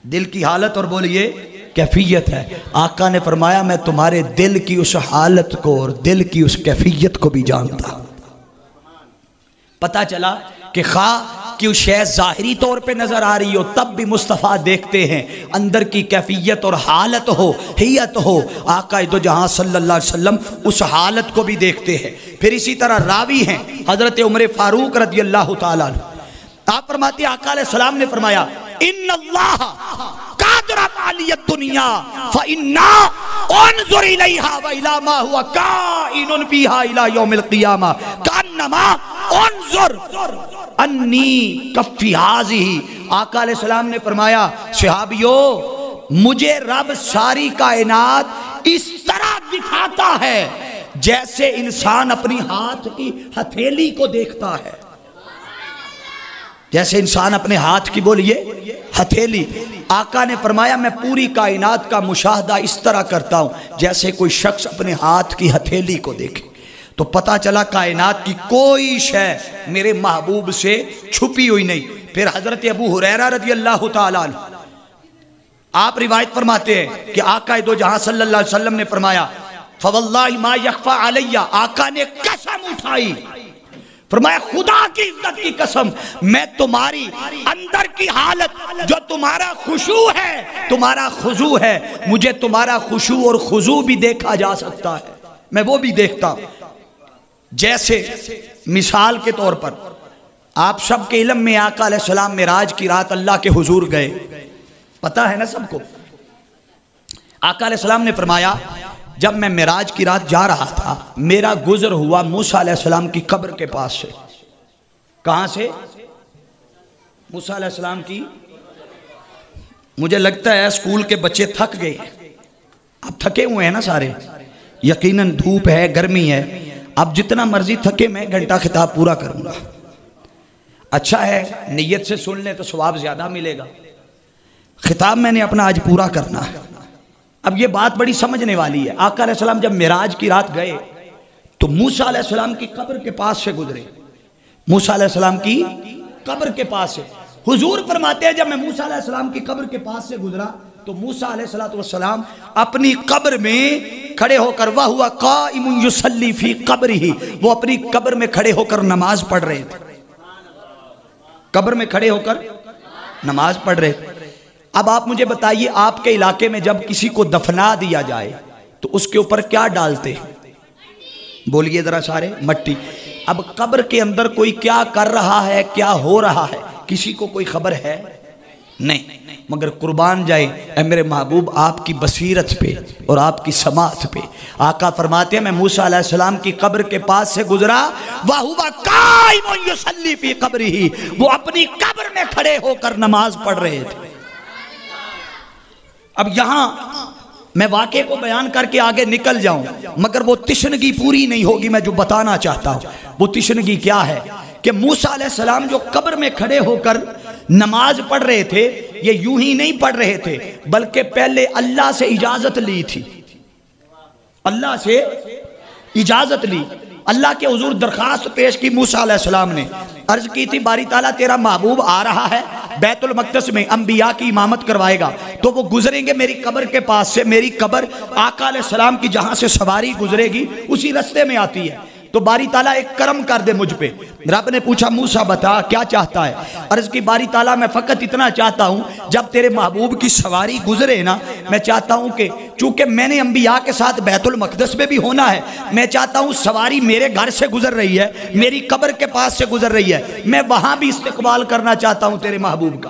دل کی حالت اور بولیے کیفیت ہے۔ آقا نے فرمایا میں تمہارے دل کی اس حالت کو اور دل کی اس کیفیت کو بھی جانتا ہوں۔ پتہ چلا کہ خواہ کہ شے ظاہری طور پہ نظر آ رہی ہو تب بھی مصطفیٰ دیکھتے ہیں، اندر کی کیفیت اور حالت ہو، حیت ہو، آقا دو جہاں صلی اللہ علیہ وسلم اس حالت کو بھی دیکھتے ہیں۔ پھر اسی طرح راوی ہیں حضرت عمر فاروق رضی اللہ تعالیٰ عنہ، آپ فرماتے ہیں آقا علیہ السلام نے فرمایا ان اللہ قادرت علی الدنیا فإنا انظر الیہا وإلی ما ہوا کائن فیہا الی یوم القیامہ کانما انظر انی کفی ہازی۔ آقا علیہ السلام نے فرمایا صحابیو مجھے رب ساری کائنات اس طرح دکھاتا ہے جیسے انسان اپنی ہاتھ کی ہتھیلی کو دیکھتا ہے۔ جیسے انسان اپنے ہاتھ کی بولیے ہتھیلی، آقا نے فرمایا میں پوری کائنات کا مشاہدہ اس طرح کرتا ہوں جیسے کوئی شخص اپنے ہاتھ کی ہتھیلی کو دیکھے، تو پتہ چلا کائنات کی کوئی شے میرے محبوب سے چھپی ہوئی نہیں۔ پھر حضرت ابو ہریرہ رضی اللہ تعالیٰ عنہ آپ روایت فرماتے ہیں کہ آقا دو جہاں صلی اللہ علیہ وسلم نے فرمایا فواللہ ما یخفی علی، آقا نے قسم اٹھائی، فرمایا خدا کی عزت کی قسم میں تمہاری اندر کی حالت جو تمہارا خشوع ہے، تمہارا خضوع ہے، مجھے تمہارا خشوع اور خضوع بھی دیکھا جا سکتا ہے، میں وہ بھی دیکھتا ہوں۔ جیسے مثال کے طور پر آپ سب کے علم میں آقا علیہ السلام معراج کی رات اللہ کے حضور گئے، پتہ ہے نا سب کو۔ آقا علیہ السلام نے فرمایا جب میں معراج کی رات جا رہا تھا میرا گزر ہوا موسیٰ علیہ السلام کی قبر کے پاس سے۔ کہاں سے؟ موسیٰ علیہ السلام کی۔ مجھے لگتا ہے اسکول کے بچے تھک گئے، اب تھکے ہوئے ہیں نا سارے، یقیناً دھوپ ہے، گرمی ہے، اب جتنا مرضی تھکے میں گھنٹہ خطاب پورا کروں گا۔ اچھا ہے نیت سے سن لیں تو ثواب زیادہ ملے گا۔ خطاب میں نے اپنا آج پورا کرنا ہے۔ اب یہ بات بڑی سمجھنے والی ہے۔ آقا علیہ السلام جب معراج کی رات گئے تو موسیٰ علیہ السلام کی قبر کے پاس سے گزرے، موسیٰ علیہ السلام کی قبر کے پاس سے۔ حضور فرماتے ہیں جب میں موسیٰ علیہ السلام کی قبر کے پاس سے گزرا تو موسیٰ علیہ السلام اپنی قبر میں کھڑے ہو کر وَهُوَ قَائِمٌ يُصَلِّي فِي قَبْرِهِ، وہ اپنی قبر میں کھڑے ہو کر نماز پڑھ رہے تھے، قبر میں کھڑے ہو کر نماز پڑھ رہے تھے۔ اب آپ مجھے بتائیے آپ کے علاقے میں جب کسی کو دفنا دیا جائے تو اس کے اوپر کیا ڈالتے ہیں؟ بولیے ذرا سارے، مٹی۔ اب قبر کے اندر کوئی کیا کر رہا ہے، کیا ہو رہا ہے، کسی کو کوئی خبر ہے نہیں، مگر قربان جائے اے میرے محبوب آپ کی بصیرت پہ اور آپ کی سماعت پہ۔ آقا فرماتے ہیں میں موسیٰ علیہ السلام کی قبر کے پاس سے گزرا، وَهُوَ قَائِمٌ يُصَلِّي فِي قَبْرِهِ، وہ اپنی قبر میں کھڑے ہو کر نماز پڑھ رہے تھے۔ اب یہاں میں واقعے کو بیان کر کے آگے نکل جاؤں مگر وہ تشنگی پوری نہیں ہوگی، میں جو بتانا چاہتا ہوں وہ تشنگی کیا ہے کہ موسیٰ علیہ السلام جو قبر میں کھڑے ہو کر نماز پڑھ رہے تھے یہ یوں ہی نہیں پڑھ رہے تھے بلکہ پہلے اللہ سے اجازت لی تھی، اللہ سے اجازت لی، اللہ کے حضور درخواست پیش کی۔ موسیٰ علیہ السلام نے عرض کی تھی باری تعالیٰ تیرا محبوب آ رہا ہے بیت المقدس میں انبیاء کی امامت کروائے گا تو وہ گزریں گے میری قبر کے پاس سے، میری قبر آقا علیہ السلام کی جہاں سے سواری گزرے گی اسی رستے میں آتی ہے، تو باری تعالیٰ ایک کرم کر دے مجھ پہ۔ رب نے پوچھا موسیٰ بتا کیا چاہتا ہے؟ عرض کی باری تعالیٰ میں فقط اتنا چاہتا ہوں جب تیرے محبوب کی سواری گزرے نا میں چاہتا ہوں کہ چونکہ میں نے انبیاء کے ساتھ بیت المقدس میں بھی ہونا ہے، میں چاہتا ہوں سواری میرے گھر سے گزر رہی ہے، میری قبر کے پاس سے گزر رہی ہے، میں وہاں بھی استقبال کرنا چاہتا ہوں تیرے محبوب کا،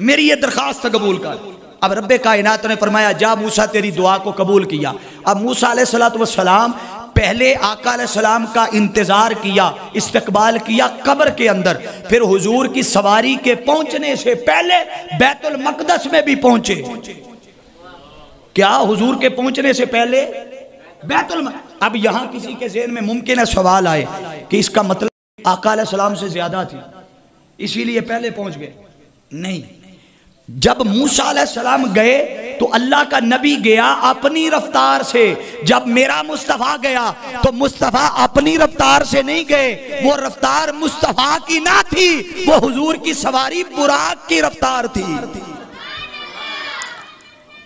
میری یہ درخواست قبول کر۔ اب رب کائنات نے فرمایا جا موسیٰ تیری دعا کو قبول کیا۔ اب موسیٰ علیہ السلام پہلے آقا علیہ السلام کا انتظار کیا، استقبال کیا قبر کے اندر، پھر حضور کی سواری کے پہنچنے سے پہلے بیت المقدس میں بھی پہنچے۔ کیا حضور کے پہنچنے سے پہلے بیت المقدس؟ اب یہاں کسی کے ذہن میں ممکن ہے سوال آئے کہ اس کا مطلب آقا علیہ السلام سے زیادہ تھی اسی لیے پہلے پہنچ گئے؟ نہیں، جب موسیٰ علیہ السلام گئے تو اللہ کا نبی گیا اپنی رفتار سے، جب میرا مصطفیٰ گیا تو مصطفیٰ اپنی رفتار سے نہیں گئے، وہ رفتار مصطفیٰ کی نہ تھی، وہ حضور کی سواری براق کی رفتار تھی،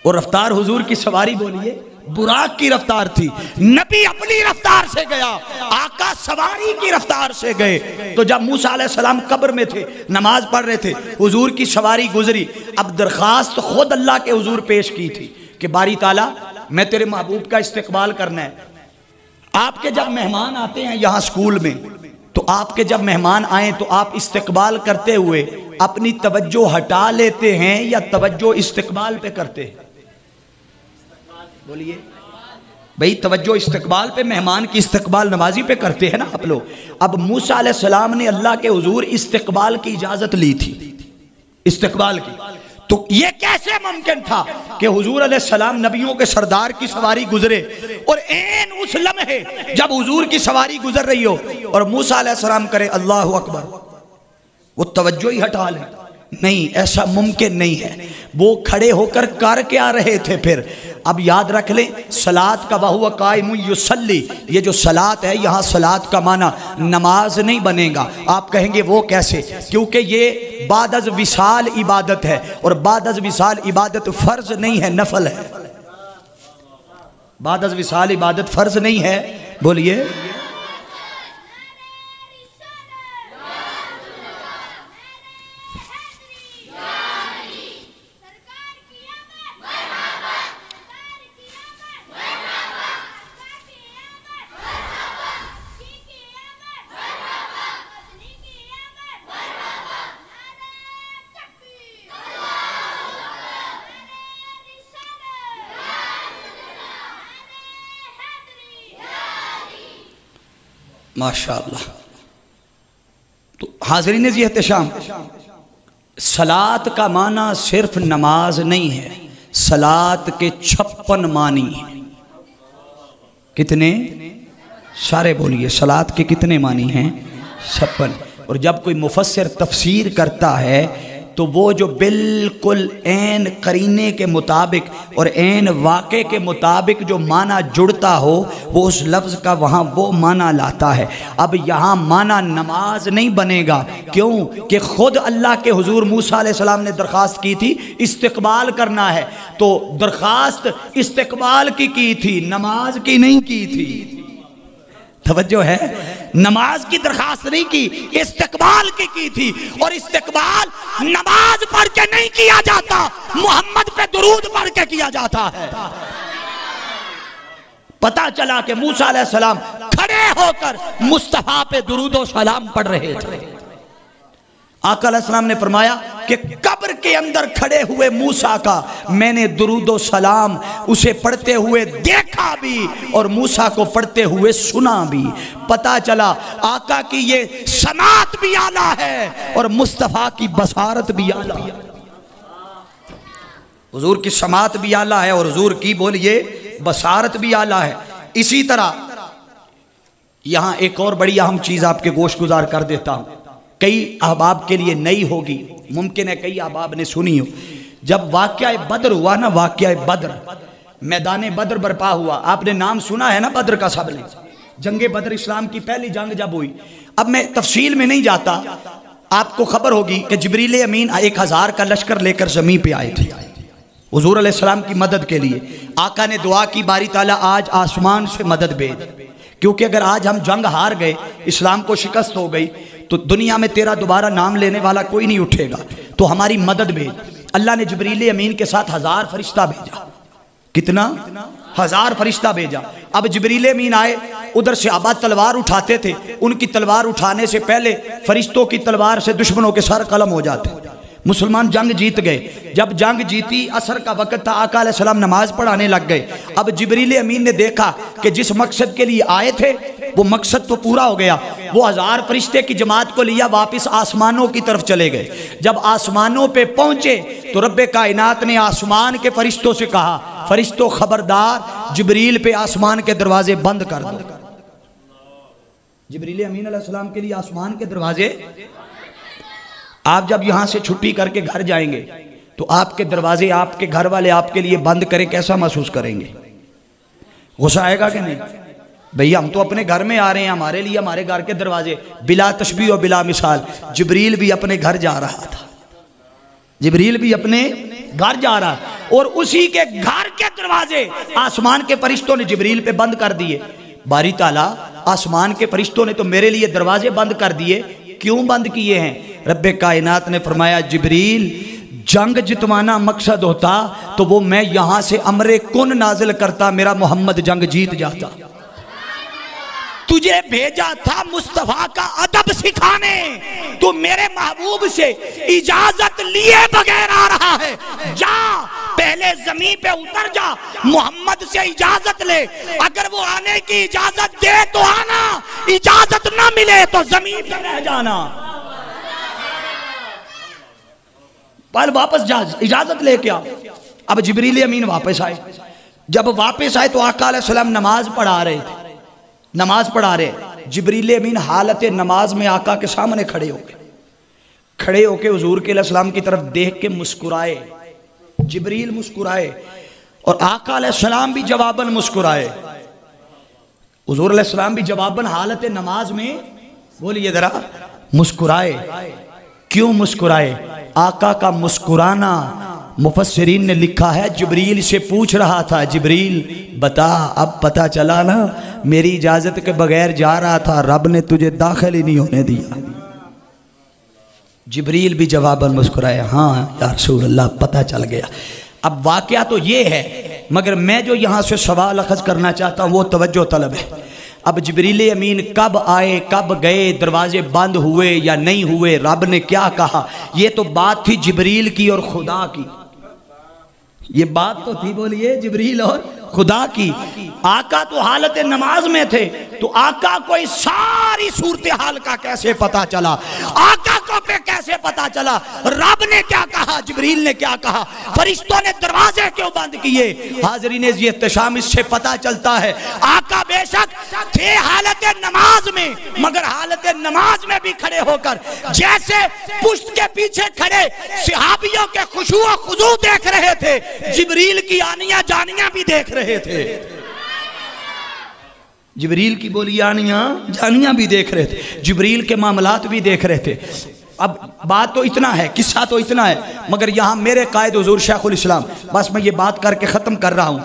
وہ رفتار حضور کی سواری بولیے براق کی رفتار تھی۔ نبی اپنی رفتار سے گیا، آقا سواری کی رفتار سے گئے۔ تو جب موسیٰ علیہ السلام قبر میں تھے نماز پڑھ رہے تھے حضور کی سواری گزری، اب درخواست خود اللہ کے حضور پیش کی تھی کہ باری تعالیٰ میں تیرے محبوب کا استقبال کرنا ہے۔ آپ کے جب مہمان آتے ہیں یہاں سکول میں تو آپ کے جب مہمان آئیں تو آپ استقبال کرتے ہوئے اپنی توجہ ہٹا لیتے ہیں یا توجہ استقبال پہ کرتے ہیں؟ بولیے بھئی توجہ استقبال پہ، مہمان کی استقبال نمازی پہ کرتے ہیں نا آپ لوگ۔ اب موسیٰ علیہ السلام نے اللہ کے حضور استقبال کی اجازت لی تھی، استقبال کی، تو یہ کیسے ممکن تھا کہ حضور علیہ السلام نبیوں کے سردار کی سواری گزرے اور این اس لمحے جب حضور کی سواری گزر رہی ہو اور موسیٰ علیہ السلام کرے اللہ اکبر وہ توجہ ہی ہٹا لیں؟ نہیں، ایسا ممکن نہیں ہے۔ وہ کھڑے ہو کر کیا رہے تھے پھر؟ اب یاد رکھ لیں، صلاۃ کا وہو قائم یصلی، یہ جو صلاۃ ہے یہاں صلاۃ کا معنی نماز نہیں بنے گا۔ آپ کہیں گے وہ کیسے؟ کیونکہ یہ بعد از وصال عبادت ہے، اور بعد از وصال عبادت فرض نہیں ہے، نفل ہے۔ بعد از وصال عبادت فرض نہیں ہے، بولیے۔ ماشاءاللہ۔ تو حاضرین ذی احتشام، صلاۃ کا معنی صرف نماز نہیں ہے، صلاۃ کے 56 معنی ہیں۔ کتنے؟ سارے بولیے، صلاۃ کے کتنے معنی ہیں؟ 56۔ اور جب کوئی مفسر تفسیر کرتا ہے تو وہ جو بالکل عین قرینے کے مطابق اور عین واقع کے مطابق جو معنی جڑتا ہو وہ اس لفظ کا وہاں وہ معنی لاتا ہے۔ اب یہاں معنی نماز نہیں بنے گا، کیوں کہ خود اللہ کے حضور موسیٰ علیہ السلام نے درخواست کی تھی استقبال کرنا ہے، تو درخواست استقبال کی تھی، نماز کی نہیں کی تھی۔ توجہ ہے؟ نماز کی درخواست نہیں کی، استقبال کی تھی، اور استقبال نماز پڑھ کے نہیں کیا جاتا، محمد پہ درود پڑھ کے کیا جاتا ہے۔ پتا چلا کہ موسیٰ علیہ السلام کھڑے ہو کر مصطفیٰ پہ درود و سلام پڑھ رہے تھے۔ آقا علیہ السلام نے فرمایا کہ قبر کے اندر کھڑے ہوئے موسیٰ کا میں نے درود و سلام اسے پڑھتے ہوئے دیکھا بھی اور موسیٰ کو پڑھتے ہوئے سنا بھی۔ پتا چلا آقا کی یہ سماعت بھی اعلیٰ ہے اور مصطفیٰ کی بصارت بھی اعلیٰ ہے۔ حضور کی سماعت بھی اعلیٰ ہے اور حضور کی بولیے بصارت بھی اعلیٰ ہے۔ اسی طرح یہاں ایک اور بڑی اہم چیز آپ کے گوش گزار کر دیتا ہوں، کئی احباب کے لیے نئی ہوگی، ممکن ہے کئی احباب نے سنی ہو۔ جب واقعہ بدر ہوا نا، واقعہ بدر، میدان بدر برپا ہوا، آپ نے نام سنا ہے نا بدر کا سب نے، جنگ بدر اسلام کی پہلی جنگ جب ہوئی۔ اب میں تفصیل میں نہیں جاتا، آپ کو خبر ہوگی کہ جبریل امین 1000 کا لشکر لے کر زمین پہ آئے تھے حضور علیہ السلام کی مدد کے لیے۔ آقا نے دعا کی باری تعالیٰ آج آسمان سے مدد بھیج، کیونکہ اگر آج ہم جنگ ہار گئے، اسلام کو شکست ہو گئی تو دنیا میں تیرا دوبارہ نام لینے والا کوئی نہیں اٹھے گا، تو ہماری مدد بھیج۔ اللہ نے جبریل امین کے ساتھ 1000 فرشتہ بھیجا۔ کتنا؟ 1000 فرشتہ بھیجا۔ اب جبریل امین آئے، ادھر سے آباد تلوار اٹھاتے تھے، ان کی تلوار اٹھانے سے پہلے فرشتوں کی تلوار سے دشمنوں کے سر قلم ہو جاتے۔ مسلمان جنگ جیت گئے۔ جب جنگ جیتی، عصر کا وقت تھا، آقا علیہ السلام نماز پڑھانے لگ گئے۔ اب جبریل امین نے دیکھا کہ جس مقصد کے لیے آئے تھے وہ مقصد تو پورا ہو گیا، وہ 1000 فرشتے کی جماعت کو لیا واپس آسمانوں کی طرف چلے گئے۔ جب آسمانوں پہ پہنچے تو رب کائنات نے آسمان کے فرشتوں سے کہا، فرشتوں خبردار، جبریل پہ آسمان کے دروازے بند کر دو۔ جبریل امین علیہ السلام کے لیے آسمان کے دروازے، آپ جب یہاں سے چھٹی کر کے گھر جائیں گے تو آپ کے دروازے آپ کے گھر والے آپ کے لیے بند کریں، کیسا محسوس کریں گے؟ غصہ آئے گا کہ نہیں؟ بھئی ہم تو اپنے گھر میں آ رہے ہیں، ہمارے لیے ہمارے گھر کے دروازے، بلا تشبیہ و بلا مثال جبریل بھی اپنے گھر جا رہا تھا، جبریل بھی اپنے گھر جا رہا، اور اسی کے گھر کے دروازے آسمان کے فرشتوں نے جبریل پہ بند کر دیے۔ باری تعالیٰ آسمان کے فرشتوں نے تو میرے لیے دروازے بند کر دیے، کیوں بند کیے ہیں؟ رب کائنات نے فرمایا جبریل جنگ جتوانا مقصد ہوتا تو وہ میں یہاں سے امر کن نازل کرتا، میرا محمد جنگ جیت جاتا۔ تجھے بھیجا تھا مصطفیٰ کا ادب سکھانے، تو میرے محبوب سے اجازت لیے بغیر آ رہا ہے، جا پہلے زمین پہ اتر جا، محمد سے اجازت لے، اگر وہ آنے کی اجازت دے تو آنا، اجازت نہ ملے تو زمین پہ رہ جانا۔ پہل واپس جا، اجازت لے کے آ۔ اب جبریل امین واپس آئے، جب واپس آئے تو آقا علیہ السلام نماز پڑھا رہے تھے، نماز پڑھا رہے، جبریل امین حالت نماز میں آقا کے سامنے کھڑے ہو گئے۔ کھڑے ہو کے حضور کے علیہ السلام کی طرف دیکھ کے مسکرائے، جبریل مسکرائے اور آقا علیہ السلام بھی جواباً مسکرائے، حضور علیہ السلام بھی جواباً حالت نماز میں بولیے ذرا مسکرائے۔ کیوں مسکرائے؟ آقا کا مسکرانا مفسرین نے لکھا ہے جبریل سے پوچھ رہا تھا، جبریل بتا اب پتہ چلا نا میری اجازت کے بغیر جا رہا تھا، رب نے تجھے داخل ہی نہیں ہونے دیا۔ جبریل بھی جواباً مسکرائے، ہاں یا رسول اللہ پتہ چل گیا۔ اب واقعہ تو یہ ہے، مگر میں جو یہاں سے سوال اخذ کرنا چاہتا ہوں وہ توجہ طلب ہے۔ اب جبریل امین کب آئے، کب گئے، دروازے بند ہوئے یا نہیں ہوئے، رب نے کیا کہا، یہ تو بات تھی جبریل کی اور خدا کی، یہ بات تو تھی بولیے جبریل اور خدا کی۔ آقا تو حالت نماز میں تھے، تو آقا کو اس ساری صورتحال کا کیسے پتا چلا، آقا کو کیسے پتا چلا، رب نے کیا کہا، جبریل نے کیا کہا، فرشتوں نے دروازے کیوں بند کیے؟ حاضرین یہ احتشام اس سے پتا چلتا ہے آقا بے شک تھے حالت نماز میں، مگر حالت نماز میں بھی کھڑے ہو کر جیسے پشت کے پیچھے کھڑے صحابیوں کے خشوع و خضوع دیکھ رہے تھے، جبریل کی آنیاں جانیاں بھی دیکھ رہے تھے، جبریل کی بولی آنیاں جانیاں بھی دیکھ رہے تھے، جبریل کے معاملات بھی دیکھ رہے تھے۔ اب بات تو اتنا ہے، قصہ تو اتنا ہے، مگر یہاں میرے قائد حضور شیخ الاسلام، بس میں یہ بات کر کے ختم کر رہا ہوں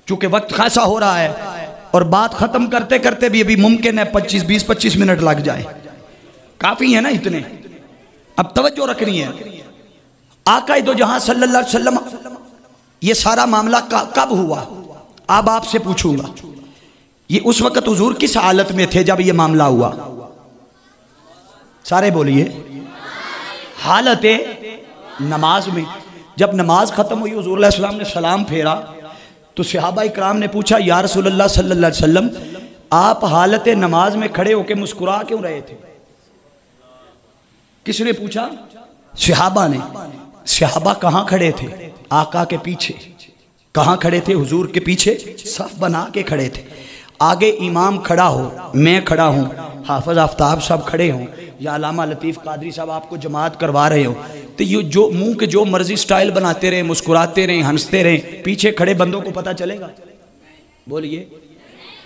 چونکہ وقت خاصا ہو رہا ہے، اور بات ختم کرتے کرتے بھی ابھی ممکن ہے 25 منٹ لگ جائے، کافی ہے نا اتنے۔ اب توجہ رکھنی ہے، آقا دو جہاں صلی اللہ علیہ وسلم یہ سارا معاملہ کب ہوا؟ اب آپ سے پوچھوں گا، یہ اس وقت حضور کس حالت میں تھے جب یہ معاملہ ہوا؟ سارے بولیے، حالت نماز میں۔ جب نماز ختم ہوئی حضور علیہ السلام نے سلام پھیرا تو صحابہ اکرام نے پوچھا یا رسول اللہ صلی اللہ علیہ وسلم آپ حالت نماز میں کھڑے ہو کے مسکرا کیوں رہے تھے؟ کس نے پوچھا؟ صحابہ نے۔ صحابہ کہاں کھڑے تھے؟ آقا کے پیچھے۔ کہاں کھڑے تھے؟ حضور کے پیچھے صف بنا کے کھڑے تھے۔ آگے امام کھڑا ہو، میں کھڑا ہوں، حافظ آفتاب صاحب کھڑے ہوں یا علامہ لطیف قادری صاحب آپ کو جماعت کروا رہے ہو، تو یہ جو منہ کے جو مرضی سٹائل بناتے رہیں، مسکراتے رہیں، ہنستے رہیں، پیچھے کھڑے بندوں کو پتہ چلے گا؟ بولیے،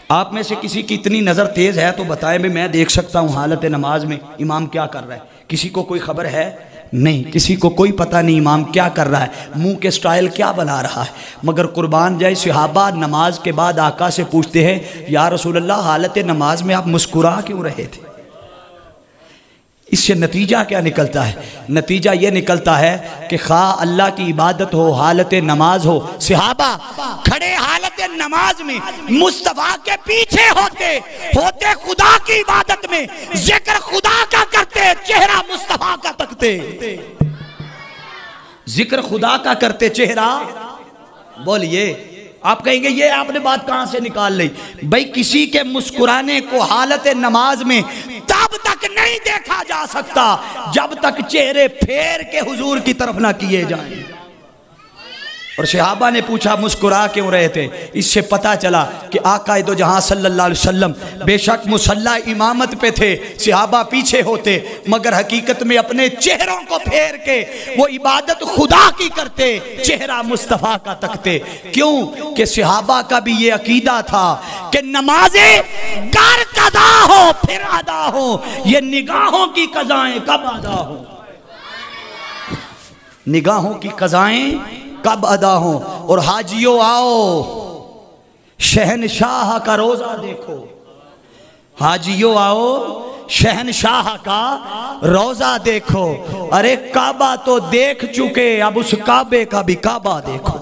آپ میں سے کسی کی اتنی نظر تیز ہے تو بتائیں بھی میں دیکھ سکتا ہوں حالت نماز میں امام کیا کر رہا ہے؟ کسی کو کوئی خبر ہے؟ نہیں، کسی کو کوئی پتہ نہیں امام کیا کر رہا ہے، منہ کے سٹائل کیا بنا رہا ہے۔ مگر قربان جائے صحابہ نماز کے بعد آقا سے پوچھتے ہیں یا رسول اللہ حالت نماز میں آپ مسکرا کیوں رہے تھے؟ اس سے نتیجہ کیا نکلتا ہے؟ نتیجہ یہ نکلتا ہے کہ خواہ اللہ کی عبادت ہو، حالت نماز ہو، صحابہ کھڑے حالت نماز میں مصطفیٰ کے پیچھے ہوتے خدا کی عبادت میں، ذکر خدا کا کرتے، چہرہ مصطفیٰ کا تکتے، ذکر خدا کا کرتے، چہرہ بولیے۔ آپ کہیں گے یہ آپ نے بات کہاں سے نکال لی؟ بھئی کسی کے مسکرانے کو حالت نماز میں تب تک نہیں دیکھا جا سکتا جب تک چہرے پھیر کے حضور کی طرف نہ کیے جائیں۔ اور صحابہ نے پوچھا مسکرا کیوں رہے تھے؟ اس سے پتا چلا کہ آقا دو جہاں صلی اللہ علیہ وسلم بے شک مصلی امامت پہ تھے، صحابہ پیچھے ہوتے، مگر حقیقت میں اپنے چہروں کو پھیر کے وہ عبادت خدا کی کرتے، چہرہ مصطفیٰ کا تکتے۔ کیوں کہ صحابہ کا بھی یہ عقیدہ تھا کہ نمازیں گر قضا ہو پھر ادا ہو، یہ نگاہوں کی قضائیں کب ادا ہو، نگاہوں کی قضائیں کب ادا ہوں۔ اور حاجیوں آؤ شہنشاہ کا روزہ دیکھو، حاجیوں آؤ شہنشاہ کا روزہ دیکھو۔ ارے کعبہ تو دیکھ چکے، اب اس کعبے کا بھی کعبہ دیکھو۔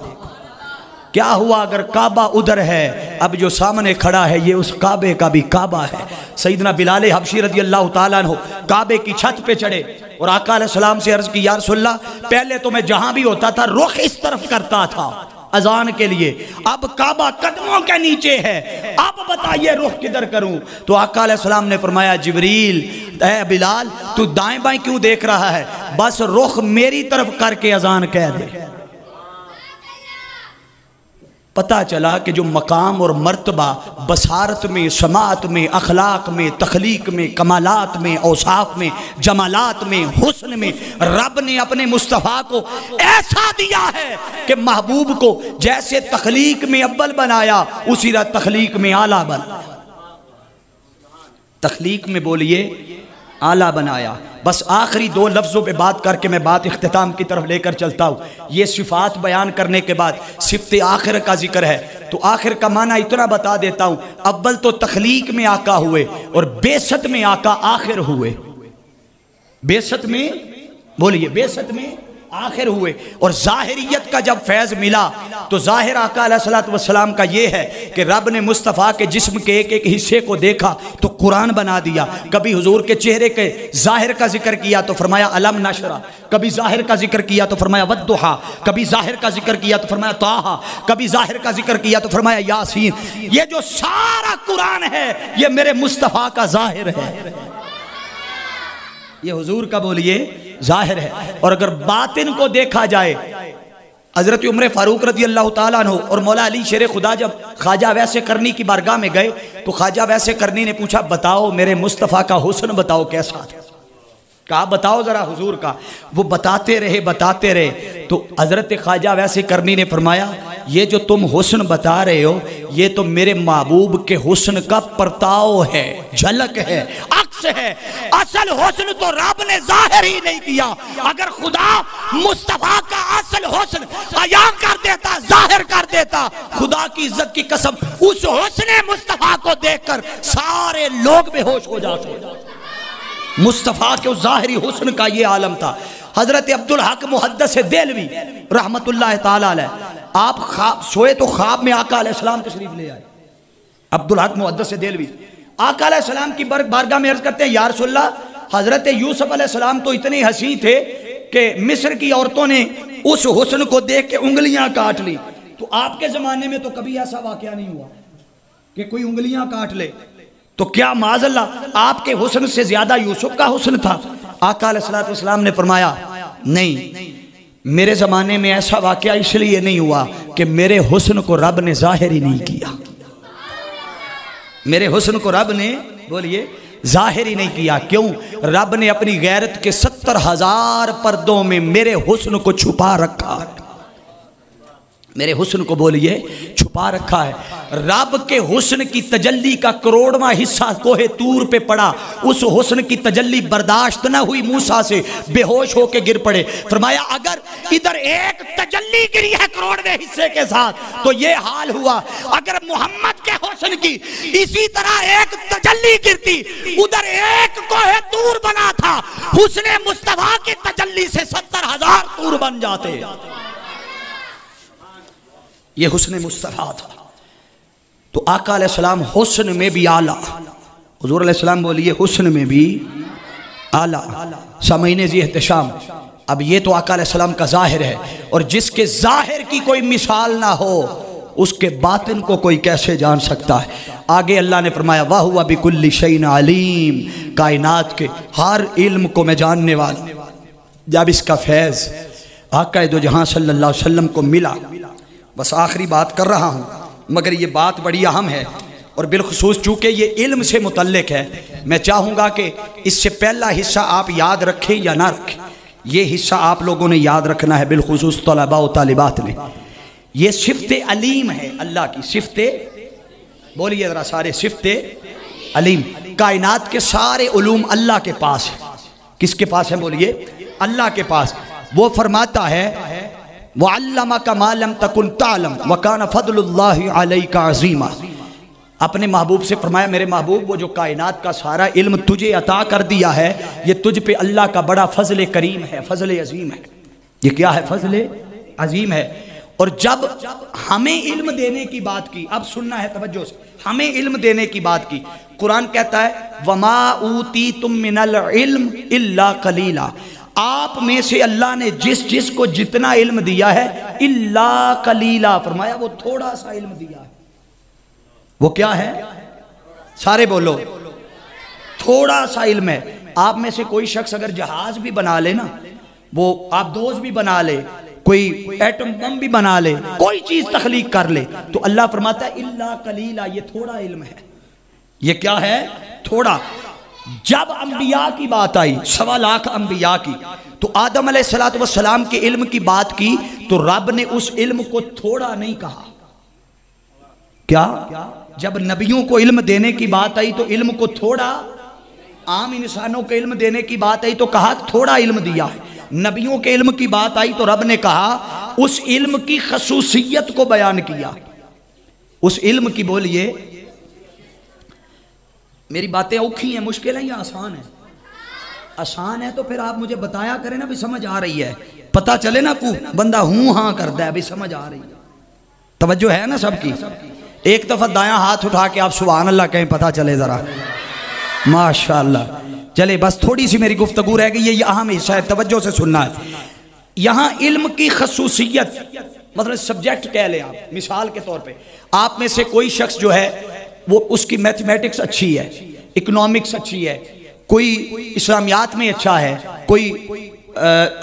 کیا ہوا اگر کعبہ ادھر ہے، اب جو سامنے کھڑا ہے یہ اس کعبے کا بھی کعبہ ہے۔ سیدنا بلال حبشی رضی اللہ تعالیٰ عنہ کعبے کی چھت پہ چڑھے اور آقا علیہ السلام سے عرض کی یا رسول اللہ پہلے تو میں جہاں بھی ہوتا تھا رخ اس طرف کرتا تھا اذان کے لیے، اب کعبہ قدموں کے نیچے ہے، اب بتائیے رخ کدھر کروں؟ تو آقا علیہ السلام نے فرمایا جبریل اے بلال تو دائیں بائیں کیوں دیکھ رہا ہے، بس رخ میری طرف کر کے اذان کہہ دے۔ پتہ چلا کہ جو مقام اور مرتبہ بصارت میں، سماعت میں، اخلاق میں، تخلیق میں، کمالات میں، اوصاف میں، جمالات میں، حسن میں رب نے اپنے مصطفیٰ کو ایسا دیا ہے کہ محبوب کو جیسے تخلیق میں اول بنایا اسی طرح تخلیق میں اعلیٰ بنایا، تخلیق میں بولیے اعلیٰ بنایا۔ بس آخری دو لفظوں پہ بات کر کے میں بات اختتام کی طرف لے کر چلتا ہوں۔ یہ صفات بیان کرنے کے بعد صفت آخر کا ذکر ہے، تو آخر کا معنی اتنا بتا دیتا ہوں، اول تو تخلیق میں آقا ہوئے اور بعثت میں آقا آخر ہوئے، بعثت میں بولیے بعثت میں آخر ہوئے۔ اور ظاہریت کا جب فیض ملا تو ظاہر آقا علیہ السلام کا یہ ہے کہ رب نے مصطفیٰ کے جسم کے ایک ایک حصے کو دیکھا تو قرآن بنا دیا۔ کبھی حضور کے چہرے کے ظاہر کا ذکر کیا تو فرمایا علم نشرہ، کبھی ظاہر کا ذکر کیا تو فرمایا والضحیٰ، کبھی ظاہر کا ذکر کیا تو فرمایا طٰہٰ، کبھی ظاہر کا ذکر کیا تو فرمایا یاسین۔ یہ جو سارا قرآن ہے یہ میرے مصطفیٰ کا ظاہر ہے، یہ حضور کا بولیے ظاہر ہے۔ اور اگر باطن کو دیکھا جائے، حضرت عمر فاروق رضی اللہ تعالیٰ عنہ اور مولا علی شیر خدا جب خواجہ ویسے کرنی کی بارگاہ میں گئے تو خواجہ ویسے کرنی نے پوچھا بتاؤ میرے مصطفیٰ کا حسن بتاؤ کیسا تھا، کہا بتاؤ ذرا حضور کا۔ وہ بتاتے رہے تو حضرت خواجہ ویسے کرنی نے فرمایا یہ جو تم حسن بتا رہے ہو یہ تو میرے محبوب کے حسن کا پرتاؤ ہے، جھلک ہے، عکس ہے، اصل حسن تو رب نے ظاہر ہی نہیں کیا۔ اگر خدا مصطفیٰ کا اصل حسن عیاں کر دیتا، ظاہر کر دیتا، خدا کی عزت کی قسم اس حسن مصطفیٰ کو دیکھ کر سارے لوگ بے ہوش ہو جاتے۔ مصطفیٰ کے ظاہری حسن کا یہ عالم تھا۔ حضرت عبدالحق محدث دہلوی رحمت اللہ تعالیٰ علیہ، آپ سوئے تو خواب میں آقا علیہ السلام تشریف لے آئے۔ عبدالحق محدث دہلوی آقا علیہ السلام کی بارگاہ میں عرض کرتے ہیں یا رسول اللہ حضرت یوسف علیہ السلام تو اتنے حسین تھے کہ مصر کی عورتوں نے اس حسن کو دیکھ کے انگلیاں کاٹ لی، تو آپ کے زمانے میں تو کبھی ایسا واقعہ نہیں ہوا کہ کوئی انگلیاں کاٹ لے، تو کیا معاذ اللہ آپ کے حسن سے زیادہ یوسف کا حسن تھا؟ آقا علیہ السلام نے فرمایا نہیں، میرے زمانے میں ایسا واقعہ اس لیے نہیں ہوا کہ میرے حسن کو رب نے ظاہر ہی نہیں کیا، میرے حسن کو رب نے بولیے ظاہر ہی نہیں کیا۔ کیوں؟ رب نے اپنی غیرت کے 70,000 پردوں میں میرے حسن کو چھپا رکھا ہے، میرے حسن کو بولیے چھپا رکھا ہے۔ رب کے حسن کی تجلی کا کروڑواں حصہ کوہ طور پہ پڑا، اس حسن کی تجلی برداشت نہ ہوئی، موسیٰ سے بے ہوش ہو کے گر پڑے۔ فرمایا اگر ادھر ایک تجلی گری ہے کروڑویں حصے کے ساتھ تو یہ حال ہوا، اگر محمد کے حسن کی اسی طرح ایک تجلی گرتی، ادھر ایک کوہ طور بنا تھا، حسن مصطفیٰ کی تجلی سے 70,000 طور بن جاتے۔ یہ حسن مصطفیٰ تھا۔ تو آقا علیہ السلام حسن میں بھی اعلیٰ، حضور علیہ السلام بولیے حسن میں بھی اعلیٰ۔ سامعین ذی احتشام، اب یہ تو آقا علیہ السلام کا ظاہر ہے، اور جس کے ظاہر کی کوئی مثال نہ ہو اس کے باطن کو کوئی کیسے جان سکتا ہے؟ آگے اللہ نے فرمایا وَهُوَ بِكُلِّ شَيْءٍ عَلِيمٌ، کائنات کے ہر علم کو میں جاننے والا۔ جب اس کا فیض آقا دو جہاں صلی اللہ علیہ وسلم کو ملا، بس آخری بات کر رہا ہوں مگر یہ بات بڑی اہم ہے، اور بالخصوص چونکہ یہ علم سے متعلق ہے، میں چاہوں گا کہ اس سے پہلا حصہ آپ یاد رکھیں یا نہ رکھیں، یہ حصہ آپ لوگوں نے یاد رکھنا ہے، بالخصوص طلباء و طالبات نے۔ یہ صفت علیم ہے اللہ کی، صفت بولیے ذرا سارے، صفت علیم۔ کائنات کے سارے علوم اللہ کے پاس ہیں، کس کے پاس ہیں بولیے؟ اللہ کے پاس۔ وہ فرماتا ہے وَعَلَّمَكَ مَا لَمْ تَكُنْ تَعْلَمْ وَكَانَ فَضْلُ اللَّهِ عَلَيْكَ عَظِيمًا۔ اپنے محبوب سے فرمایا میرے محبوب وہ جو کائنات کا سارا علم تجھے عطا کر دیا ہے یہ تجھ پہ اللہ کا بڑا فضل کریم ہے، فضل عظیم ہے۔ یہ کیا ہے؟ فضل عظیم ہے۔ اور جب ہمیں علم دینے کی بات کی، اب سننا ہے توجہ سے، ہمیں علم دینے کی بات کی، قرآن کہتا ہے وَمَا أُوتِيتُم مِّنَ الْعِلْمِ إِلَّا قَلِيلًا، آپ میں سے اللہ نے جس کو جتنا علم دیا ہے الا قلیلا، فرمایا وہ تھوڑا سا علم دیا ہے۔ وہ کیا ہے؟ سارے بولو، تھوڑا سا علم ہے۔ آپ میں سے کوئی شخص اگر جہاز بھی بنا لے نا، وہ آپ دوز بھی بنا لے، کوئی ایٹم بم بھی بنا لے، کوئی چیز تخلیق کر لے، تو اللہ فرماتا ہے الا قلیلا، یہ تھوڑا علم ہے۔ یہ کیا ہے؟ تھوڑا۔ جب انبیاء کی بات آئی، 1.25 لاکھ انبیاء کی، تو آدم علیہ السلام کے علم کی بات کی تو رب نے اس علم کو تھوڑا نہیں کہا۔ کیا؟ جب نبیوں کو علم دینے کی بات آئی تو علم کو تھوڑا، عام انسانوں کے علم دینے کی بات آئی تو کہا تھوڑا علم دیا ہے۔ نبیوں کے علم کی بات آئی تو رب نے کہا اس علم کی خصوصیت کو بیان کیا۔ اس علم کی، بولیے میری باتیں اوکھی ہیں، مشکل ہیں یا آسان ہیں؟ آسان ہے تو پھر آپ مجھے بتایا کریں نا بھی سمجھ آ رہی ہے، پتہ چلے نا کو بندہ ہوں ہاں کرتا ہے بھی سمجھ آ رہی ہے۔ توجہ ہے نا سب کی؟ ایک دفعہ دایاں ہاتھ اٹھا کے آپ سبحان اللہ کہیں، پتہ چلے ذرا۔ ماشاءاللہ۔ چلے بس تھوڑی سی میری گفتگو رہ گئی، یہ اہم حصہ ہے، توجہ سے سننا ہے۔ یہاں علم کی خصوصیت، مطلب سبجیکٹ کہہ لیں آپ، مثال کے طور پہ آپ میں سے کوئی شخص جو ہے وہ اس کی میتھمیٹکس اچھی ہے، اکنامکس اچھی ہے، کوئی اسلامیات میں اچھا ہے، کوئی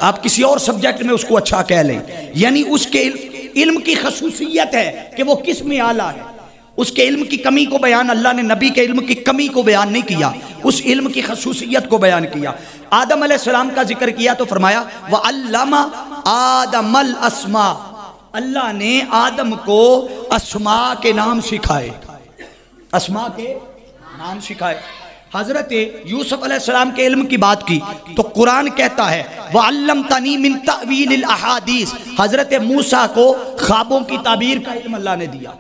آپ کسی اور سبجیکٹ میں اس کو اچھا کہہ لیں، یعنی اس کے علم کی خصوصیت ہے کہ وہ کس میں اعلیٰ ہے۔ اس کے علم کی کمی کو بیان، اللہ نے نبی کے علم کی کمی کو بیان نہیں کیا، اس علم کی خصوصیت کو بیان کیا۔ آدم علیہ السلام کا ذکر کیا تو فرمایا وَعَلَّمَ آدَمَ الْأَسْمَاءَ، اللہ نے آدم کو اسماء کے نام سکھائے، اسماء کے نام سکھائے۔ حضرت یوسف علیہ السلام کے علم کی بات کی تو قرآن کہتا ہے وَعَلَّمْتَنِي مِن تَأْوِيلِ الْأَحَادِيثِ، حضرت موسیٰ کو خوابوں کی تعبیر کا علم اللہ نے دیا،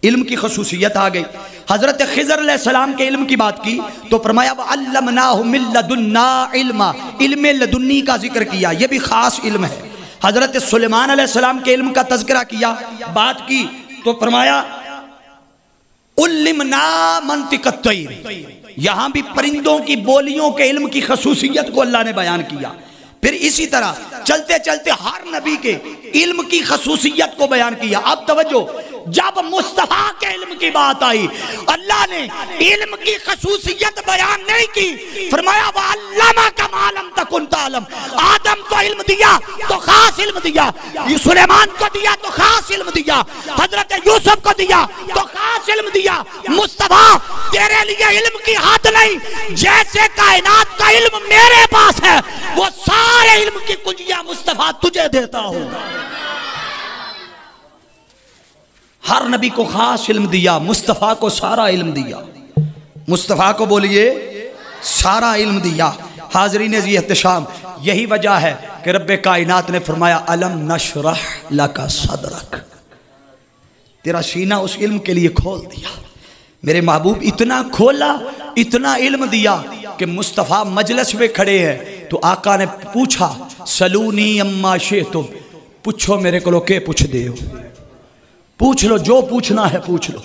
علم کی خصوصیت آ گئی۔ حضرت خضر علیہ السلام کے علم کی بات کی تو فرمایا وَعَلَّمْنَاهُ مِن لَدُنَّا عِلْمًا، علم لدنی کا ذکر کیا، یہ بھی خاص علم ہے۔ حضرت سلیمان علیہ السلام کے علم کا تذکرہ کیا، بات کی تو فرمایا عُلِّمْنَا مَنْطِقَ الطَّيْرِ، یہاں بھی پرندوں کی بولیوں کے علم کی خصوصیت کو اللہ نے بیان کیا۔ پھر اسی طرح چلتے چلتے ہر نبی کے علم کی خصوصیت کو بیان کیا۔ اب توجہ، جب مصطفیٰ کے علم کی بات آئی اللہ نے علم کی خصوصیت بیان نہیں کی، فرمایا وَعَلَّمَكَ مَا لَمْ تَكُنْ تَعْلَمْ، آدم کو علم دیا تو خاص علم دیا، سلیمان کو دیا تو خاص علم دیا، حضرت یوسف کو دیا تو خاص علم دیا۔ مصطفیٰ تیرے لیے علم کی حد نہیں، جیسے کائنات کا علم میرے پاس ہے وہ سارے علم کی کنجیاں مصطفیٰ تجھے دیتا ہوں۔ ہر نبی کو خاص علم دیا، مصطفیٰ کو سارا علم دیا، مصطفیٰ کو بولیے سارا علم دیا۔ حاضرین ذی احتشام، یہی وجہ ہے کہ رب کائنات نے فرمایا الم نشرح لک صدرک، تیرا سینہ اس علم کے لیے کھول دیا۔ میرے محبوب اتنا کھولا، اتنا علم دیا کہ مصطفیٰ مجلس میں کھڑے ہیں تو آقا نے پوچھا سلونی اما شئتم، پوچھو میرے کو کہ پوچھ دے ہو، پوچھ لو جو پوچھنا ہے پوچھ لو۔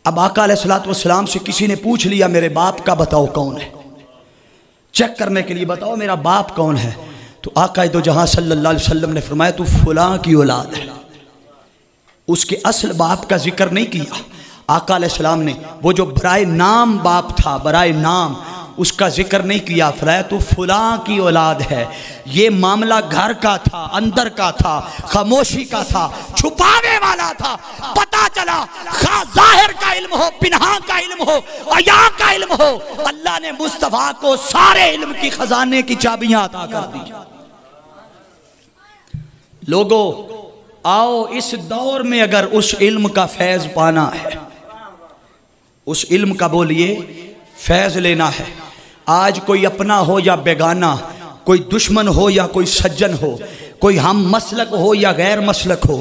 اب آقا علیہ السلام سے کسی نے پوچھ لیا میرے باپ کا بتاؤ کون ہے، چیک کرنے کے لیے بتاؤ میرا باپ کون ہے، تو آقا دو جہاں صلی اللہ علیہ وسلم نے فرمایا تو فلاں کی اولاد ہے۔ اس کے اصل باپ کا ذکر نہیں کیا آقا علیہ السلام نے، وہ جو برائے نام باپ تھا، برائے نام اس کا ذکر نہیں کیا، فرمایا تو فلاں کی اولاد ہے۔ یہ معاملہ گھر کا تھا، اندر کا تھا، خاموشی کا تھا، چھپانے والا تھا، پتہ چلا خواہ ظاہر کا علم ہو، پنہاں کا علم ہو، عیاں کا علم ہو، اللہ نے مصطفیٰ کو سارے علم کی خزانے کی چابیاں عطا کر دی۔ لوگو آؤ اس دور میں اگر اس علم کا فیض پانا ہے، اس علم کا بولیے فیض لینا ہے، آج کوئی اپنا ہو یا بیگانہ، کوئی دشمن ہو یا کوئی سجن ہو، کوئی ہم مسلک ہو یا غیر مسلک ہو،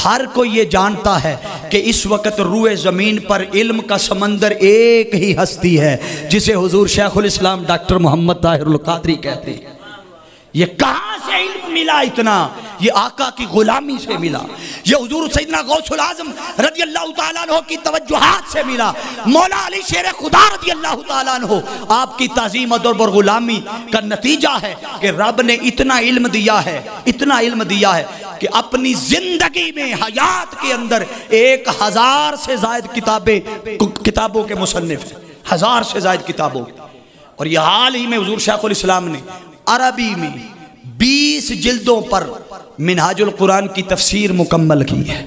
ہر کوئی یہ جانتا ہے کہ اس وقت روئے زمین پر علم کا سمندر ایک ہی ہستی ہے جسے حضور شیخ الاسلام ڈاکٹر محمد طاہر القادری کہتے ہیں۔ یہ کہاں سے علم ملا اتنا؟ یہ آقا کی غلامی سے ملا، یہ حضور سیدنا غوث العظم رضی اللہ تعالیٰ عنہ کی توجہات سے ملا، مولا علی شیر خدا رضی اللہ تعالیٰ عنہ آپ کی تعظیم ادب اور غلامی کا نتیجہ ہے کہ رب نے اتنا علم دیا ہے، اتنا علم دیا ہے کہ اپنی زندگی میں حیات کے اندر 1000 سے زائد کتابوں کے مصنف ہیں، 1000 سے زائد کتابوں، اور یہ حال ہی میں حضور شیخ الاسلام نے عربی میں 20 جلدوں پر منہاج القرآن کی تفسیر مکمل کی ہے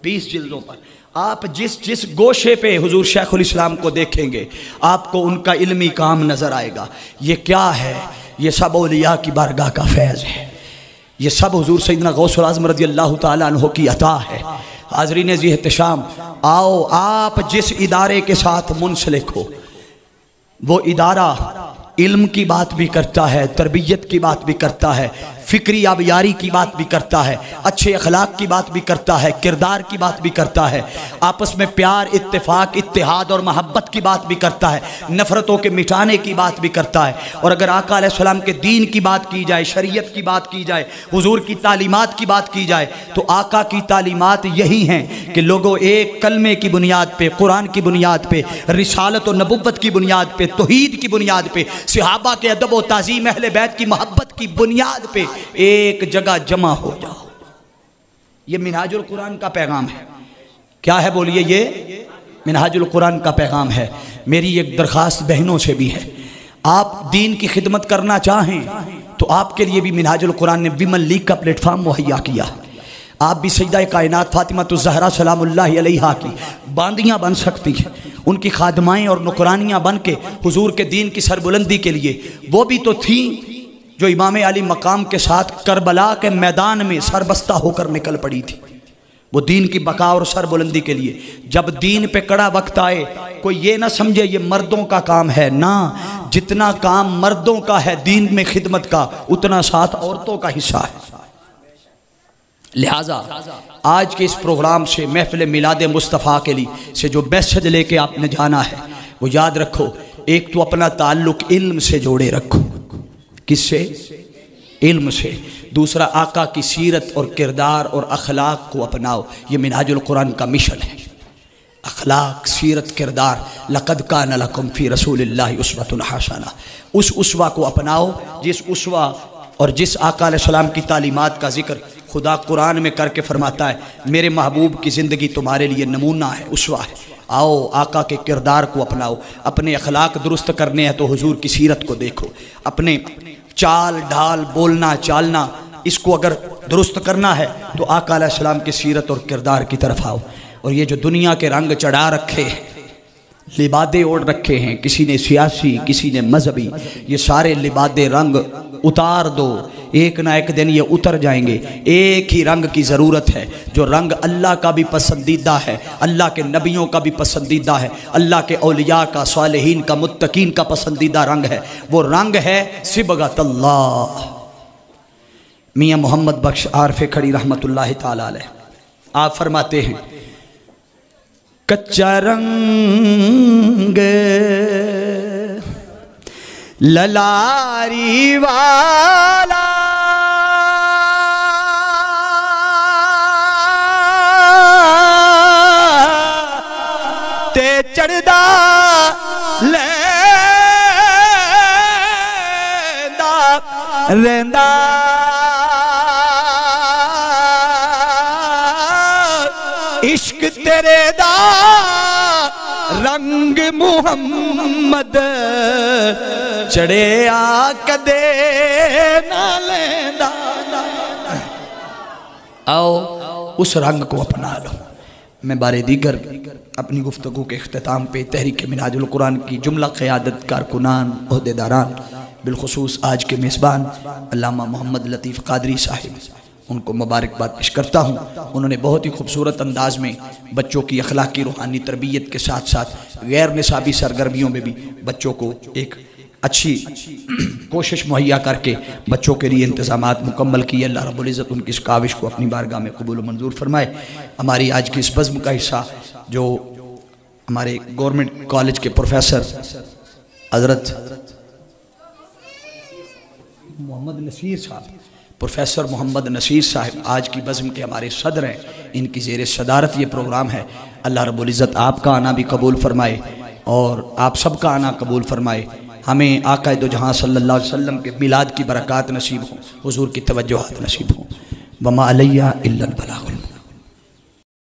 20 جلدوں پر. آپ جس گوشے پہ حضور شیخ الاسلام کو دیکھیں گے آپ کو ان کا علمی کام نظر آئے گا. یہ کیا ہے؟ یہ سب اولیاء کی بارگاہ کا فیض ہے. یہ سب حضور سیدنا غوث الاعظم رضی اللہ تعالیٰ عنہ کی عطا ہے. حاضرین ذی احتشام، آؤ آپ جس ادارے کے ساتھ منسلک ہو وہ ادارہ علم کی بات بھی کرتا ہے، تربیت کی بات بھی کرتا ہے، فکری آبیاری کی بات بھی کرتا ہے، اچھے اخلاق کی بات بھی کرتا ہے، کردار کی بات بھی کرتا ہے، آپس میں پیار، اتفاق، اتحاد اور محبت کی بات بھی کرتا ہے، نفرتوں کے مٹانے کی بات بھی کرتا ہے. اور اگر آقا علیہ السلام کے دین کی بات کی جائے، شریعت کی بات کی جائے، حضور کی تعلیمات کی بات کی جائے تو آقا کی تعلیمات یہی ہیں کہ لوگوں ایک کلمے کی بنیاد پہ، قرآن کی بنیاد پہ، رسالت و نبوت کی بنیاد پہ، توحید کی بنیاد پہ، صحابہ کے ادب و تعظیم، اہل بیت کی محبت کی بنیاد پہ ایک جگہ جمع ہو جاؤ. یہ منہاج القرآن کا پیغام ہے. کیا ہے بولیے؟ یہ منہاج القرآن کا پیغام ہے. میری ایک درخواست بہنوں سے بھی ہے، آپ دین کی خدمت کرنا چاہیں تو آپ کے لیے بھی منہاج القرآن نے ویمن لیگ کا پلیٹ فارم مہیا کیا. آپ بھی سیدہ کائنات فاطمہ الزہرا سلام اللہ علیہا کی باندیاں بن سکتی ہیں، ان کی خادمائیں اور نکرانیاں بن کے حضور کے دین کی سربلندی کے لیے. وہ بھی تو تھیں جو امام علی مقام کے ساتھ کربلا کے میدان میں سربستہ ہو کر نکل پڑی تھی، وہ دین کی بقا اور سربلندی کے لیے. جب دین پہ کڑا وقت آئے کوئی یہ نہ سمجھے یہ مردوں کا کام ہے، نہ، جتنا کام مردوں کا ہے دین میں خدمت کا اتنا ساتھ عورتوں کا حصہ ہے. لہٰذا آج کے اس پروگرام سے، محفل میلاد مصطفیٰ کے لیے سے جو میسج لے کے آپ نے جانا ہے وہ یاد رکھو، ایک تو اپنا تعلق علم سے جوڑے رکھو. کس سے؟ علم سے. دوسرا آقا کی سیرت اور کردار اور اخلاق کو اپناؤ. یہ منہاج القرآن کا مشن ہے. اخلاق، سیرت، کردار. لقد کان لکم فی رسول اللہ اسوۃ حسنہ. اس اسوہ کو اپناؤ جس اسوہ اور جس آقا علیہ السلام کی تعلیمات کا ذکر خدا قرآن میں کر کے فرماتا ہے میرے محبوب کی زندگی تمہارے لیے نمونہ ہے، اسوہ ہے. آؤ آقا کے کردار کو اپناؤ. اپنے اخلاق درست کرنے ہیں تو حضور کی سیرت کو دیکھو. اپنے چال ڈھال، بولنا چالنا، اس کو اگر درست کرنا ہے تو آقا علیہ السلام کی سیرت اور کردار کی طرف آؤ. اور یہ جو دنیا کے رنگ چڑھا رکھے ہیں، لبادے اوڑھ رکھے ہیں، کسی نے سیاسی، کسی نے مذہبی، یہ سارے لبادے رنگ اتار دو. ایک نہ ایک دن یہ اتر جائیں گے. ایک ہی رنگ کی ضرورت ہے جو رنگ اللہ کا بھی پسندیدہ ہے، اللہ کے نبیوں کا بھی پسندیدہ ہے، اللہ کے اولیاء کا، صالحین کا، متقین کا پسندیدہ رنگ ہے. وہ رنگ ہے صبغۃ اللہ. میاں محمد بخش عارف کھڑی رحمت اللہ تعالی علیہ آپ فرماتے ہیں کچا رنگ للاری والا تے چڑھدا لیندا رہندا عشق تیرے دا رنگ محمد چڑھے آ کدے نہ لیندا. آؤ اس رنگ کو اپنا لو. میں بارے دیگر اپنی گفتگو کے اختتام پہ تحریک منہاج القرآن کی جملہ قیادت کارکنان، عہدیداران، بالخصوص آج کے میزبان علامہ محمد لطیف قادری صاحب، ان کو مبارکباد پیش کرتا ہوں. انہوں نے بہت ہی خوبصورت انداز میں بچوں کی اخلاقی روحانی تربیت کے ساتھ ساتھ غیر نصابی سرگرمیوں میں بھی بچوں کو ایک اچھی کوشش مہیا کر کے بچوں کے لیے انتظامات مکمل کیے. اللہ رب العزت ان کی اس کاوش کو اپنی بارگاہ میں قبول و منظور فرمائے. ہماری آج کی اس بزم کا حصہ جو ہمارے گورنمنٹ کالج کے پروفیسر حضرت محمد نصیر صاحب، پروفیسر محمد نصیر صاحب آج کی بزم کے ہمارے صدر ہیں، ان کی زیر صدارت یہ پروگرام ہے. اللہ رب العزت آپ کا آنا بھی قبول فرمائے اور آپ سب کا آنا قبول فرمائے. ہمیں آقا دو جہاں صلی اللہ علیہ وسلم کے میلاد کی برکات نصیب ہوں، حضور کی توجہات نصیب ہوں. وما علیہ الا البلاغ.